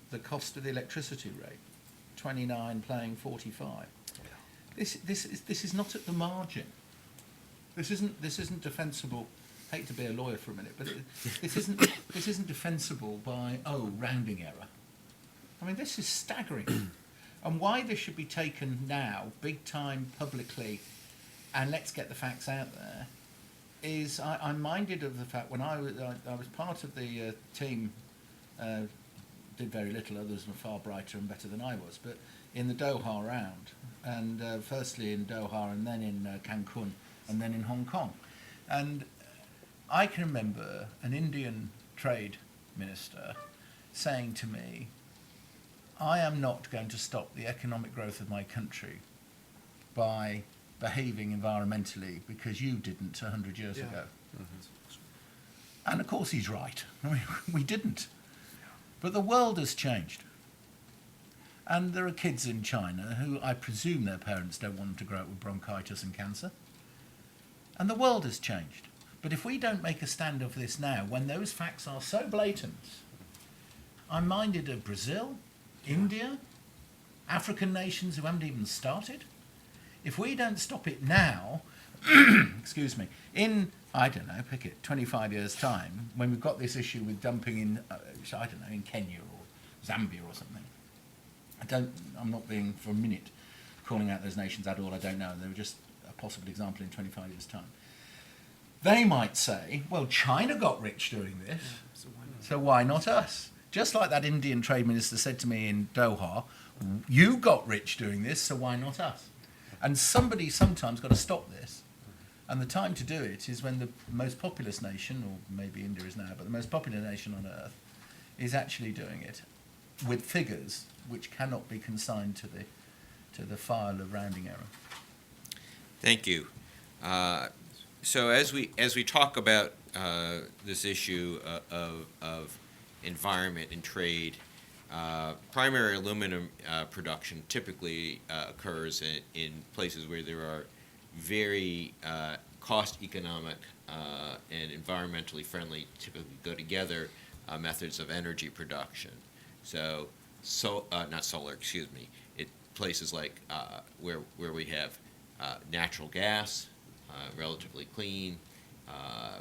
Speaker 2: The cost of the electricity rate, 29 playing 45. This is not at the margin. This isn't defensible. I hate to be a lawyer for a minute, but this isn't defensible by rounding error. I mean, this is staggering. And why this should be taken now, big time, publicly, and let's get the facts out there, is I'm minded of the fact when I was part of the team, did very little, others were far brighter and better than I was, but in the Doha round, and firstly in Doha and then in Cancun and then in Hong Kong. And I can remember an Indian trade minister saying to me, I am not going to stop the economic growth of my country by behaving environmentally because you didn't 100 years ago. Mm-hmm. And of course he's right. I mean, we didn't. But the world has changed. And there are kids in China who I presume their parents don't want them to grow up with bronchitis and cancer. And the world has changed. But if we don't make a stand of this now, when those facts are so blatant, I'm minded of Brazil, India, African nations who haven't even started. If we don't stop it now, excuse me, in, I don't know, pick it, 25 years' time, when we've got this issue with dumping in, I don't know, in Kenya or Zambia or something, I'm not being for a minute calling out those nations at all, I don't know, they were just a possible example in 25 years' time. They might say, well, China got rich doing this, so why not us? Just like that Indian trade minister said to me in Doha, you got rich doing this, so why not us? And somebody sometimes got to stop this. And the time to do it is when the most populous nation, or maybe India is now, but the most popular nation on earth is actually doing it with figures which cannot be consigned to the file of rounding error.
Speaker 1: Thank you. So as we talk about this issue of environment and trade, primary aluminum production typically occurs in places where there are very cost economic and environmentally friendly, typically go together, methods of energy production. So not solar, excuse me. Places like where we have natural gas, relatively clean,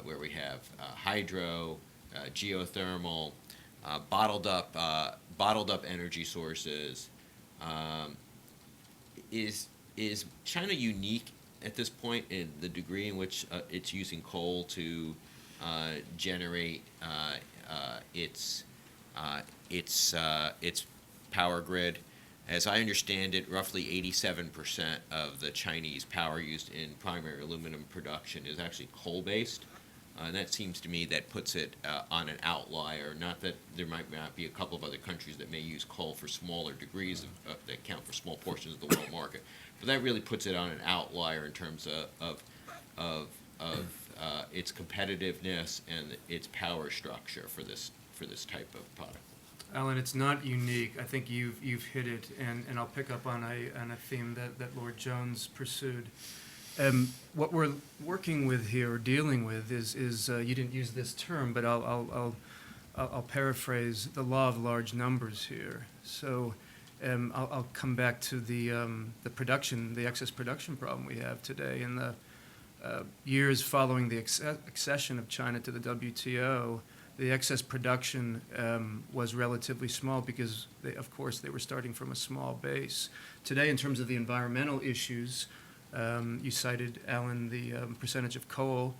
Speaker 1: where we have hydro, geothermal, bottled up energy sources. Is China unique at this point in the degree in which it's using coal to generate its power grid? As I understand it, roughly 87% of the Chinese power used in primary aluminum production is actually coal-based. And that seems to me that puts it on an outlier. Not that there might not be a couple of other countries that may use coal for smaller degrees that account for small portions of the world market, but that really puts it on an outlier in terms of its competitiveness and its power structure for this type of product.
Speaker 3: Alan, it's not unique. I think you've hit it, and I'll pick up on a theme that Lord Jones pursued. What we're working with here, or dealing with, is you didn't use this term, but I'll paraphrase the law of large numbers here. So I'll come back to the excess production problem we have today. In the years following the accession of China to the WTO, the excess production was relatively small because, of course, they were starting from a small base. Today, in terms of the environmental issues, you cited, Alan, the percentage of coal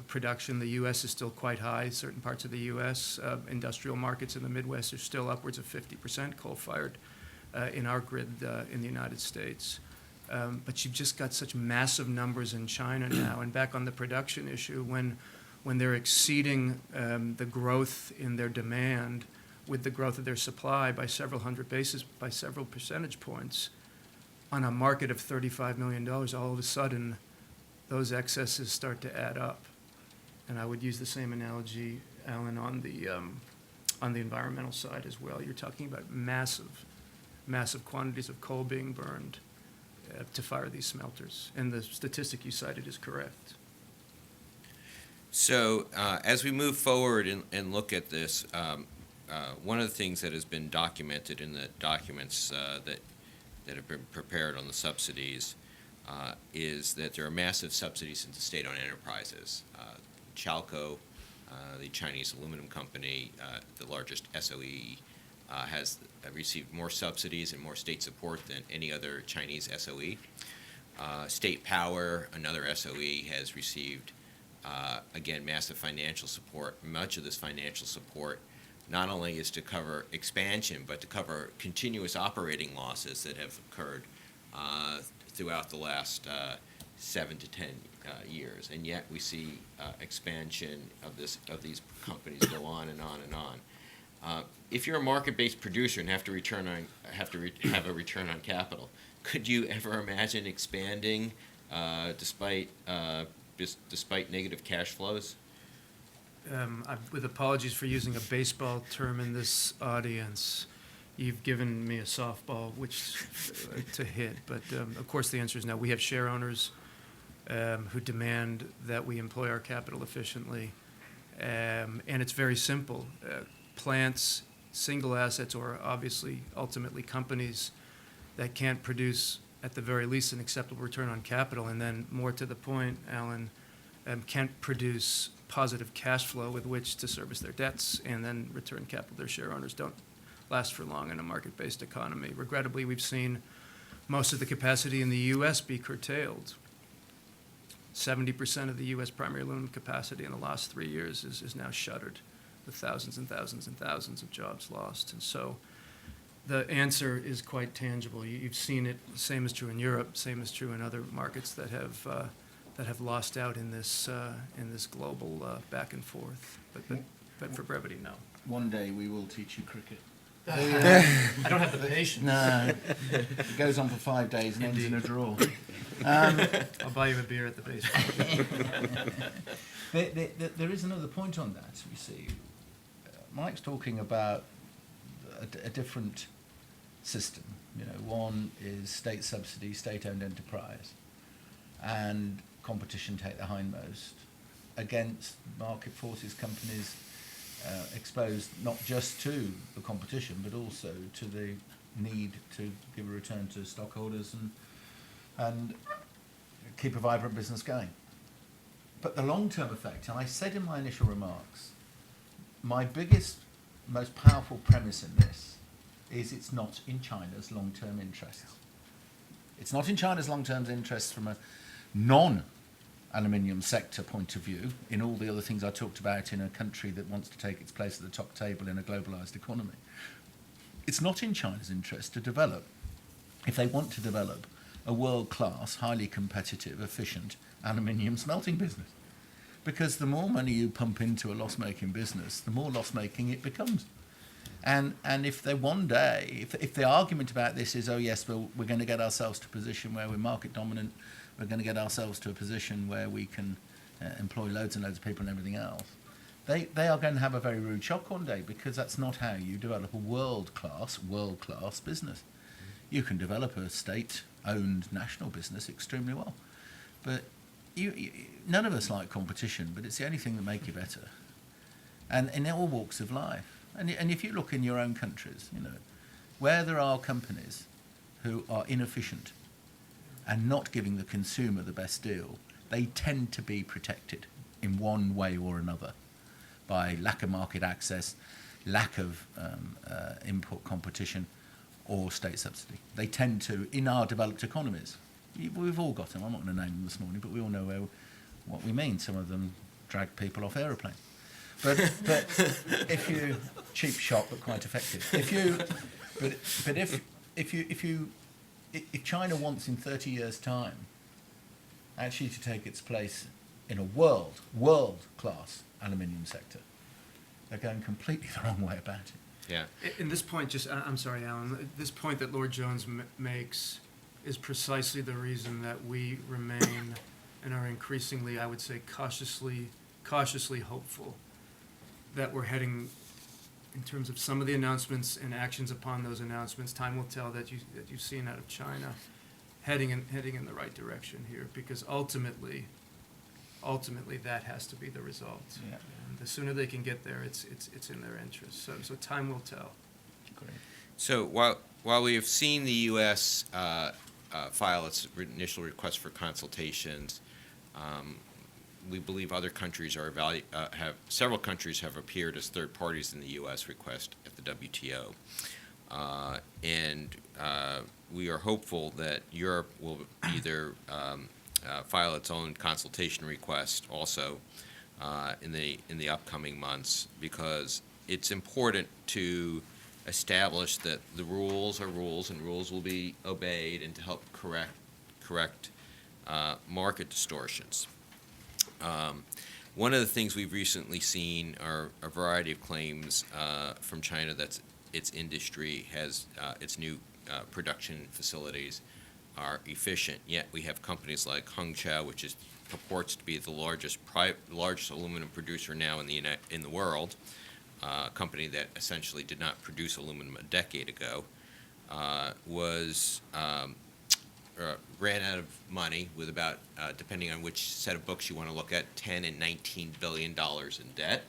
Speaker 3: production. The U.S. is still quite high. Certain parts of the U.S. Industrial markets in the Midwest are still upwards of 50% coal-fired in our grid in the United States. But you've just got such massive numbers in China now. And back on the production issue, when they're exceeding the growth in their demand with the growth of their supply by several percentage points, on a market of $35 million, all of a sudden, those excesses start to add up. And I would use the same analogy, Alan, on the environmental side as well. You're talking about massive quantities of coal being burned to fire these smelters. And the statistic you cited is correct.
Speaker 1: So as we move forward and look at this, one of the things that has been documented in the documents that have been prepared on the subsidies is that there are massive subsidies into state-owned enterprises. Chalco, the Chinese aluminum company, the largest SOE, has received more subsidies and more state support than any other Chinese SOE. State Power, another SOE, has received, again, massive financial support. Much of this financial support not only is to cover expansion, but to cover continuous operating losses that have occurred throughout the last 7 to 10 years. And yet we see expansion of these companies go on and on and on. If you're a market-based producer and have a return on capital, could you ever imagine expanding despite negative cash flows?
Speaker 3: With apologies for using a baseball term in this audience, you've given me a softball to hit. But of course, the answer is no. We have share owners who demand that we employ our capital efficiently, and it's very simple. Plants, single assets, or obviously ultimately companies that can't produce at the very least an acceptable return on capital, and then more to the point, Alan, can't produce positive cash flow with which to service their debts and then return capital to their share owners, don't last for long in a market-based economy. Regrettably, we've seen most of the capacity in the U.S. be curtailed. 70% of the U.S. primary aluminum capacity in the last 3 years is now shuttered. with thousands and thousands and thousands of jobs lost. And so the answer is quite tangible. You've seen it. Same is true in Europe. Same is true in other markets that have lost out in this global back and forth. But for brevity, no.
Speaker 2: One day we will teach you cricket.
Speaker 3: I don't have the patience.
Speaker 2: No, it goes on for 5 days and ends in a draw.
Speaker 3: I'll buy you a beer at the base.
Speaker 2: There is another point on that, you see. Mike's talking about a different system. You know, one is state subsidy, state-owned enterprise, and competition take the hindmost against market forces, companies exposed not just to the competition but also to the need to give a return to stockholders and keep a vibrant business going. But the long-term effect, and I said in my initial remarks, my biggest, most powerful premise in this is it's not in China's long-term interests. It's not in China's long-term interests from a non-aluminium sector point of view, in all the other things I talked about in a country that wants to take its place at the top table in a globalized economy. It's not in China's interest to develop, if they want to develop, a world-class, highly competitive, efficient aluminium smelting business. Because the more money you pump into a loss-making business, the more loss-making it becomes. And if they one day, if the argument about this is, oh yes, well, we're going to get ourselves to a position where we're market dominant, we're going to get ourselves to a position where we can employ loads and loads of people and everything else, they are going to have a very rude shock one day, because that's not how you develop a world-class business. You can develop a state-owned national business extremely well. But none of us like competition, but it's the only thing that makes you better. And in all walks of life. And if you look in your own countries, you know, where there are companies who are inefficient and not giving the consumer the best deal, they tend to be protected in one way or another by lack of market access, lack of input competition, or state subsidy. They tend to, in our developed economies, we've all got them. I'm not going to name them this morning, but we all know what we mean. Some of them drag people off aeroplanes. But if you cheap shot but quite effective. If China wants in 30 years' time actually to take its place in a world-class aluminium sector, they're going completely the wrong way about it.
Speaker 1: Yeah.
Speaker 3: In this point, I'm sorry, Alan, this point that Lord Jones makes is precisely the reason that we remain and are increasingly, I would say, cautiously hopeful that we're heading, in terms of some of the announcements and actions upon those announcements, time will tell, that you've seen out of China, heading in the right direction here, because ultimately that has to be the result.
Speaker 2: Yeah.
Speaker 3: And the sooner they can get there, it's in their interest. So time will tell.
Speaker 2: Great.
Speaker 1: So while we have seen the U.S. File its initial request for consultations, we believe other countries several countries have appeared as third parties in the U.S. request at the WTO, and we are hopeful that Europe will either file its own consultation request also in the upcoming months, because it's important to establish that the rules are rules and rules will be obeyed, and to help correct market distortions. One of the things we've recently seen are a variety of claims from China that its industry has its new production facilities are efficient. Yet we have companies like Hongqiao, which purports to be the largest aluminum producer now in the world, a company that essentially did not produce aluminum a decade ago, ran out of money with about, depending on which set of books you want to look at, $10 and $19 billion in debt.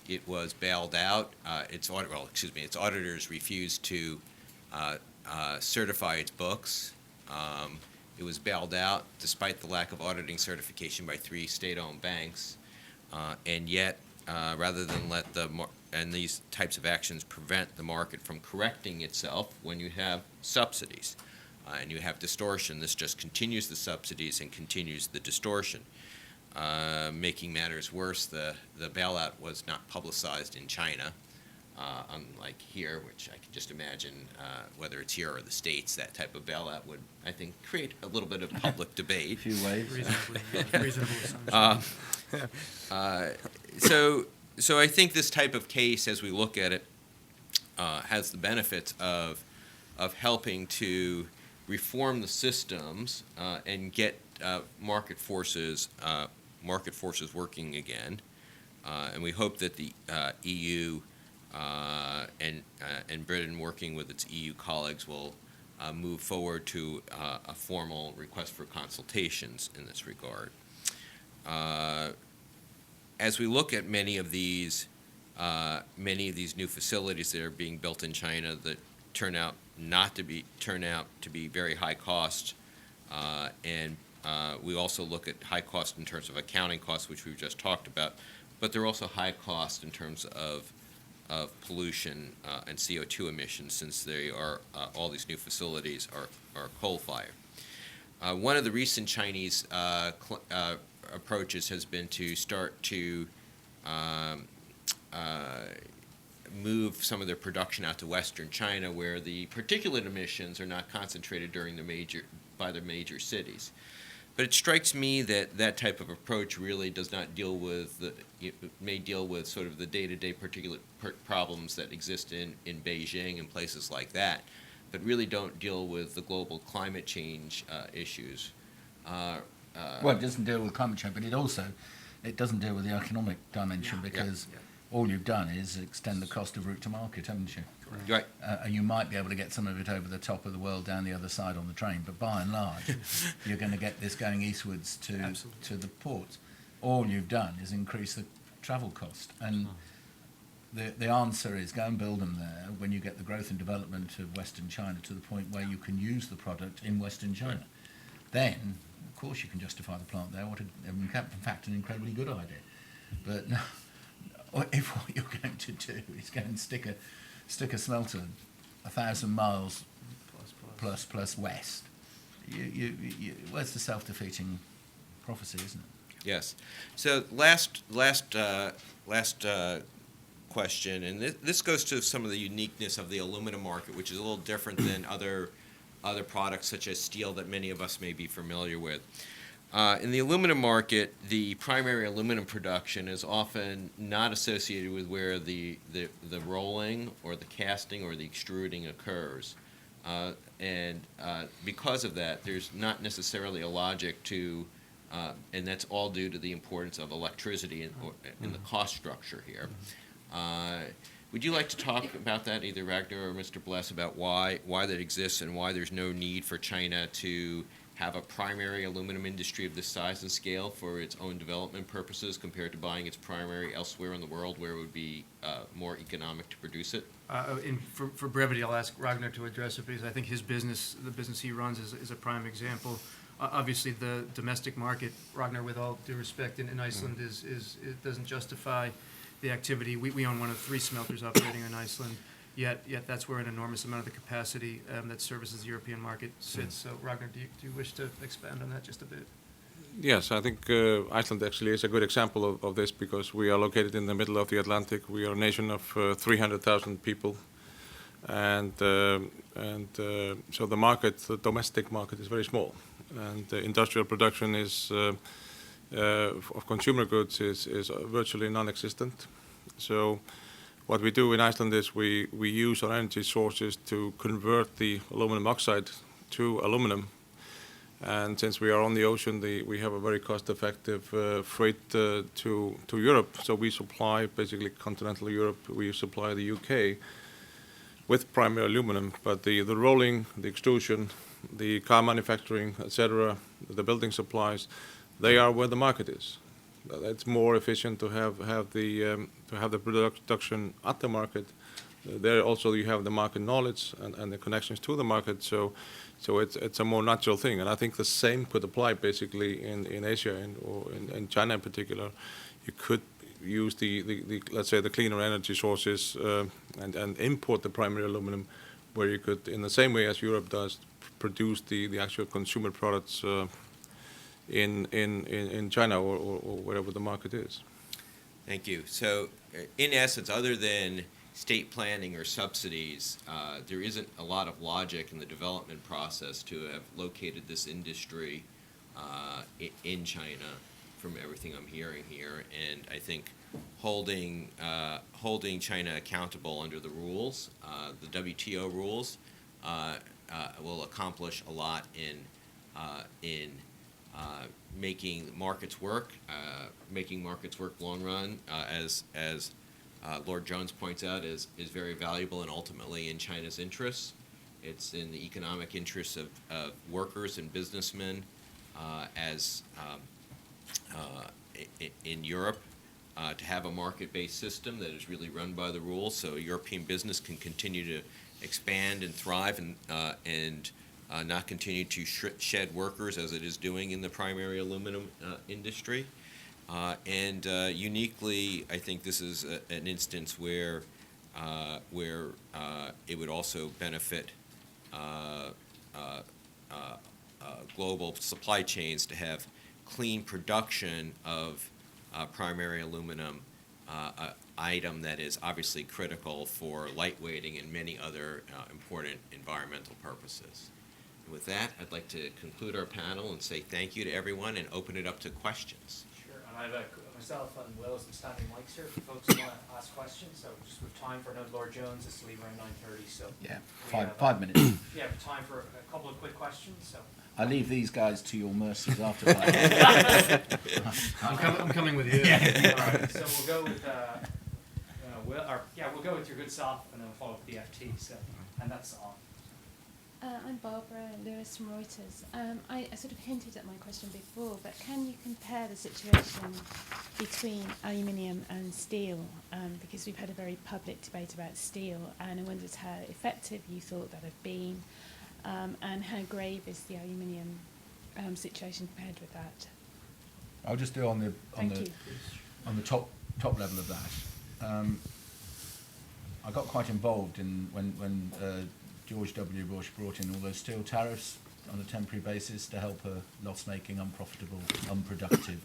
Speaker 1: It was bailed out. Its auditors refused to certify its books. It was bailed out despite the lack of auditing certification by 3 state-owned banks, and yet, rather than let and these types of actions prevent the market from correcting itself when you have subsidies. And you have distortion. This just continues the subsidies and continues the distortion. Making matters worse, the bailout was not publicized in China, unlike here, which I can just imagine, whether it's here or the States, that type of bailout would, I think, create a little bit of public debate.
Speaker 2: A few ways.
Speaker 3: Reasonable assumption.
Speaker 1: So I think this type of case, as we look at it, has the benefits of helping to reform the systems and get market forces working again. And we hope that the EU and Britain, working with its EU colleagues, will move forward to a formal request for consultations in this regard. As we look at many of these new facilities that are being built in China that turn out to be very high cost, and we also look at high cost in terms of accounting costs, which we've just talked about, but they're also high cost in terms of pollution and CO2 emissions, since they are all these new facilities are coal-fired. One of the recent Chinese approaches has been to start to move some of their production out to Western China, where the particulate emissions are not concentrated by the major cities. But it strikes me that that type of approach really does not deal with may deal with sort of the day-to-day particulate problems that exist in Beijing and places like that, but really don't deal with the global climate change issues.
Speaker 2: Well, it doesn't deal with climate change, but it doesn't deal with the economic dimension, because all you've done is extend the cost of route to market, haven't you?
Speaker 1: Right.
Speaker 2: You might be able to get some of it over the top of the world down the other side on the train, but by and large, you're going to get this going eastwards to the ports. All you've done is increase the travel cost, and the answer is go and build them there when you get the growth and development of Western China to the point where you can use the product in Western China. Then, of course, you can justify the plant there. In fact, an incredibly good idea. But if what you're going to do is go and stick a smelter 1,000 miles plus west, where's the self-defeating prophecy, isn't it?
Speaker 1: Yes. So last question, and this goes to some of the uniqueness of the aluminum market, which is a little different than other products such as steel that many of us may be familiar with. In the aluminum market, the primary aluminum production is often not associated with where the rolling or the casting or the extruding occurs. And because of that, there's not necessarily a logic to, and that's all due to the importance of electricity in the cost structure here. Would you like to talk about that, either Ragnar or Mr. Bless, about why that exists and why there's no need for China to have a primary aluminum industry of this size and scale for its own development purposes compared to buying its primary elsewhere in the world where it would be more economic to produce it?
Speaker 3: For brevity, I'll ask Ragnar to address it, because I think the business he runs is a prime example. Obviously, the domestic market, Ragnar, with all due respect, in Iceland it doesn't justify the activity. We own one of 3 smelters operating in Iceland. Yet that's where an enormous amount of the capacity that services the European market sits. So, Ragnar, do you wish to expand on that just a bit?
Speaker 4: Yes, I think Iceland actually is a good example of this, because we are located in the middle of the Atlantic. We are a nation of 300,000 people, and so the domestic market is very small, and industrial production of consumer goods is virtually non-existent. So what we do in Iceland is we use our energy sources to convert the aluminum oxide to aluminum. And since we are on the ocean, we have a very cost-effective freight to Europe. So we supply basically continental Europe. We supply the UK with primary aluminum, but the rolling, the extrusion, the car manufacturing, etc., the building supplies, they are where the market is. It's more efficient to have the production at the market. There also you have the market knowledge and the connections to the market. So it's a more natural thing. And I think the same could apply basically in Asia or in China in particular. You could use the let's say the cleaner energy sources and import the primary aluminum, where you could, in the same way as Europe does, produce the actual consumer products in China or wherever the market is.
Speaker 1: Thank you. So, in essence, other than state planning or subsidies, there isn't a lot of logic in the development process to have located this industry in China, from everything I'm hearing here. And I think holding China accountable under the rules, the WTO rules, will accomplish a lot in making markets work long run, as Lord Jones points out, is very valuable and ultimately in China's interests. It's in the economic interests of workers and businessmen, in Europe, to have a market-based system that is really run by the rules, so European business can continue to expand and thrive and not continue to shed workers as it is doing in the primary aluminum industry. And uniquely, I think this is an instance where it would also benefit global supply chains to have clean production of primary aluminum, item that is obviously critical for lightweighting and many other important environmental purposes. And with that, I'd like to conclude our panel and say thank you to everyone and open it up to questions.
Speaker 5: Sure, and I have myself and Will some standing mics here for folks who want to ask questions. So just with time for another Lord Jones is to leave around 9:30. So
Speaker 2: Yeah,
Speaker 5: we have,
Speaker 2: 5 minutes.
Speaker 5: Yeah, time for a couple of quick questions. So
Speaker 2: I leave these guys to your mercies after that.
Speaker 3: I'm coming with you.
Speaker 5: all right, so we'll go with Will, or yeah, we'll go with your good self, and then we'll follow up with the FT. So, and that's on.
Speaker 6: I'm Barbara Lewis from Reuters. I sort of hinted at my question before, but can you compare the situation between aluminium and steel? Because we've had a very public debate about steel, and I wondered how effective you thought that had been, and how grave is the aluminium situation compared with that?
Speaker 2: I'll just do on the top level of that. I got quite involved in when George W. Bush brought in all those steel tariffs on a temporary basis to help a loss-making, unprofitable, unproductive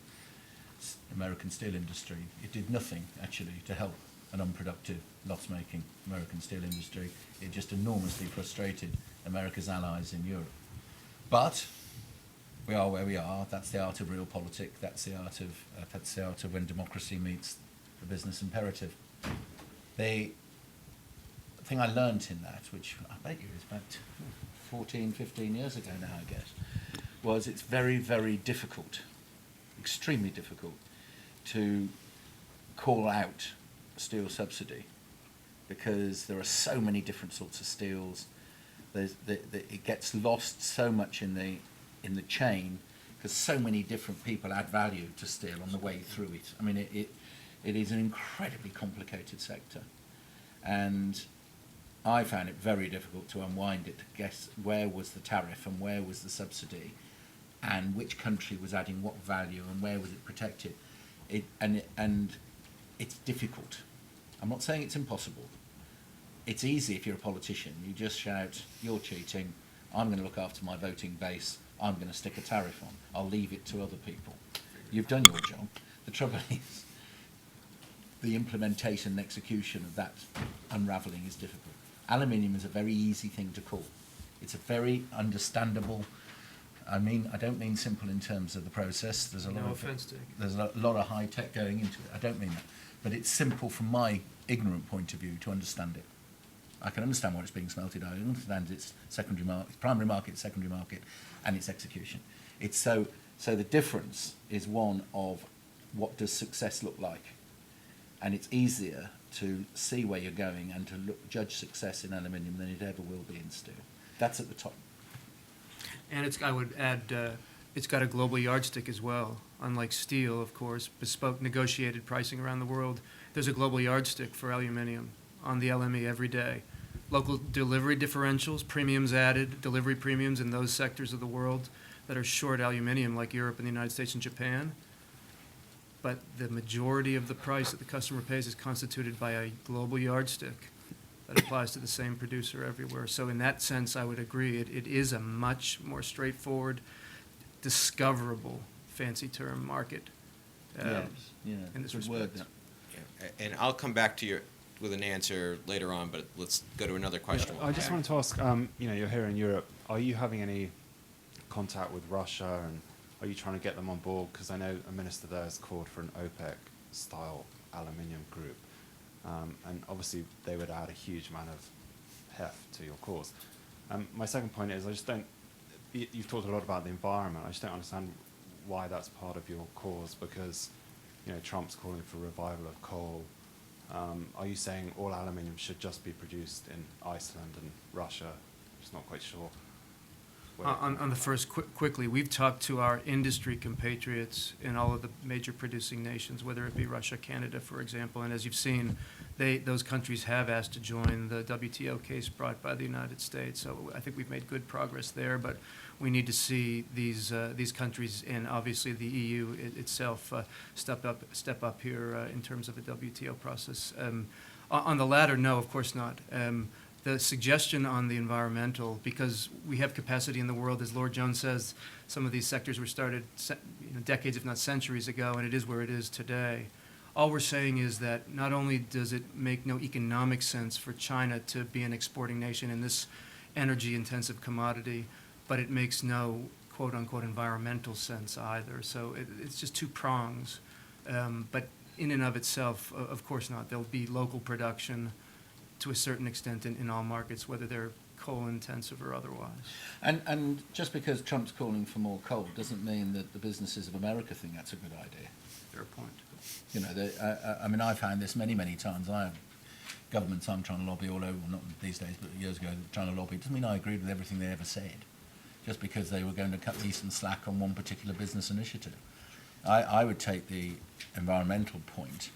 Speaker 2: American steel industry. It did nothing, actually, to help an unproductive, loss-making American steel industry. It just enormously frustrated America's allies in Europe. But we are where we are. That's the art of realpolitik. That's the art of when democracy meets the business imperative. The thing I learnt in that, which I bet you is about 14, 15 years ago now, I guess, was it's very, very difficult, extremely difficult, to call out steel subsidy because there are so many different sorts of steels. It gets lost so much in the chain because so many different people add value to steel on the way through it. I mean, it is an incredibly complicated sector, and I found it very difficult to unwind it, to guess where was the tariff and where was the subsidy and which country was adding what value and where was it protected. And it's difficult. I'm not saying it's impossible. It's easy if you're a politician. You just shout, you're cheating, I'm going to look after my voting base, I'm going to stick a tariff on. I'll leave it to other people. You've done your job. The trouble is the implementation and execution of that unravelling is difficult. Aluminium is a very easy thing to call. It's a very understandable, I don't mean simple in terms of the process. There's a lot
Speaker 3: No
Speaker 2: of
Speaker 3: offence taken.
Speaker 2: there's a lot of high tech going into it. I don't mean that. But it's simple from my ignorant point of view to understand it. I can understand why it's being smelted. I understand its secondary market, primary market, secondary market, and its execution. It's so the difference is one of what does success look like, and it's easier to see where you're going and to judge success in aluminium than it ever will be in steel. That's at the top.
Speaker 3: And I would add, it's got a global yardstick as well. Unlike steel, of course, bespoke negotiated pricing around the world, there's a global yardstick for aluminium on the LME every day. Local delivery differentials, premiums added, delivery premiums in those sectors of the world that are short aluminium, like Europe and the United States and Japan. But the majority of the price that the customer pays is constituted by a global yardstick that applies to the same producer everywhere. So in that sense, I would agree. It is a much more straightforward, discoverable, fancy term, market. In this
Speaker 2: good word,
Speaker 3: respect.
Speaker 1: And I'll come back to you with an answer later on, but let's go to another question.
Speaker 7: I just wanted to ask, you're here in Europe. Are you having any contact with Russia, and are you trying to get them on board? Because I know a minister there has called for an OPEC-style aluminium group, and obviously they would add a huge amount of heft to your cause. My second point is, I just don't. You've talked a lot about the environment. I just don't understand why that's part of your cause, because Trump's calling for revival of coal. Are you saying all aluminium should just be produced in Iceland and Russia? I'm just not quite sure.
Speaker 3: On the first, quickly, we've talked to our industry compatriots in all of the major producing nations, whether it be Russia, Canada, for example, and as you've seen, those countries have asked to join the WTO case brought by the United States. So I think we've made good progress there, but we need to see these countries and obviously the EU itself step up here in terms of the WTO process. On the latter, no, of course not. The suggestion on the environmental, because we have capacity in the world, as Lord Jones says, some of these sectors were started decades, if not centuries ago, and it is where it is today. All we're saying is that not only does it make no economic sense for China to be an exporting nation in this energy-intensive commodity, but it makes no quote-unquote environmental sense either. So it's just two prongs. But in and of itself, of course not. There'll be local production to a certain extent in all markets, whether they're coal-intensive or otherwise.
Speaker 2: And just because Trump's calling for more coal doesn't mean that the businesses of America think that's a good idea.
Speaker 3: Fair point.
Speaker 2: I mean, I've found this many, many times. I have governments I'm trying to lobby all over, well, not these days, but years ago, trying to lobby. It doesn't mean I agreed with everything they ever said, just because they were going to cut me some slack on one particular business initiative. I would take the environmental point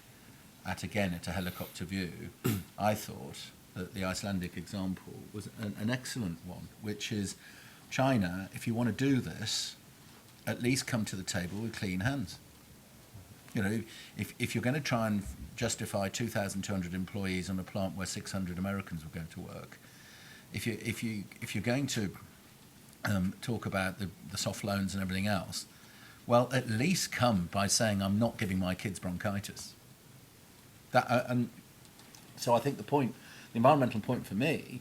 Speaker 2: at a helicopter view. I thought that the Icelandic example was an excellent one, which is China, if you want to do this, at least come to the table with clean hands. If you're going to try and justify 2,200 employees on a plant where 600 Americans will go to work, if you're going to talk about the soft loans and everything else, well, at least come by saying I'm not giving my kids bronchitis. And so I think the environmental point for me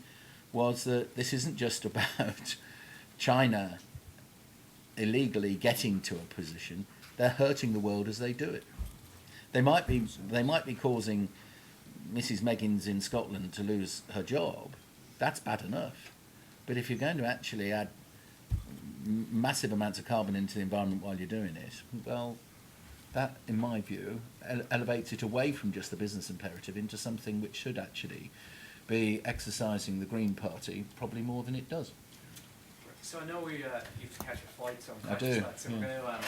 Speaker 2: was that this isn't just about China illegally getting to a position. They're hurting the world as they do it. They might be causing Mrs. Meggins in Scotland to lose her job. That's bad enough. But if you're going to actually add massive amounts of carbon into the environment while you're doing it, well, that, in my view, elevates it away from just the business imperative into something which should actually be exercising the Green Party probably more than it does.
Speaker 5: So I know you have to catch a flight, so
Speaker 2: I do,
Speaker 5: so
Speaker 2: yeah.
Speaker 5: we're going to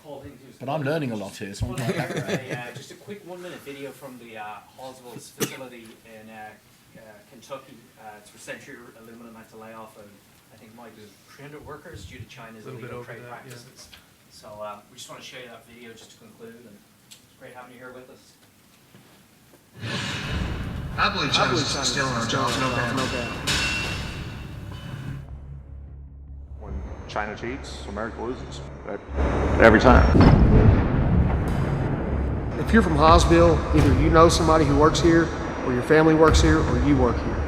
Speaker 5: call in.
Speaker 2: But I'm learning a lot here, so I'm quite happy.
Speaker 5: Just a quick 1-minute video from the Hallsville's facility in Kentucky. It's for Century Aluminum had to lay off, and I think Mike, there's 300 workers due to China's
Speaker 3: A little bit
Speaker 5: illegal
Speaker 3: over
Speaker 5: trade
Speaker 3: that,
Speaker 5: practices. So we just want to show you that video just to conclude, and it's great having you here with us.
Speaker 8: I believe China's stealing our jobs, no doubt.
Speaker 9: When China cheats, America loses. Every time.
Speaker 8: If you're from Hallsville, either you know somebody who works here, or your family works here, or you work here.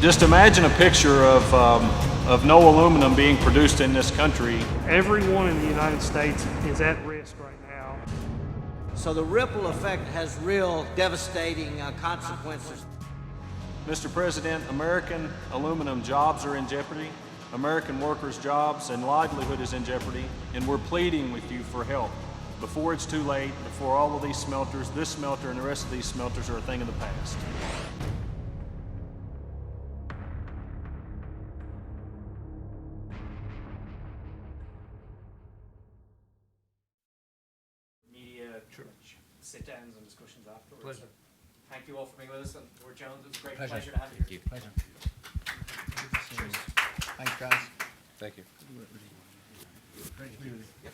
Speaker 10: Just imagine a picture of no aluminum being produced in this country.
Speaker 11: Everyone in the United States is at risk right now.
Speaker 12: So the ripple effect has real devastating consequences.
Speaker 10: Mr. President, American aluminum jobs are in jeopardy. American workers' jobs and livelihood is in jeopardy, and we're pleading with you for help. Before it's too late, before all of these smelters, this smelter and the rest of these smelters are a thing of the past.
Speaker 5: Media sit-downs and discussions afterwards.
Speaker 3: Pleasure.
Speaker 5: Thank you all for being with us, and Lord Jones, it was a great
Speaker 2: Pleasure.
Speaker 5: pleasure to have you here.
Speaker 2: Pleasure. Thanks, guys.
Speaker 4: Thank you.
Speaker 2: Great to be with you.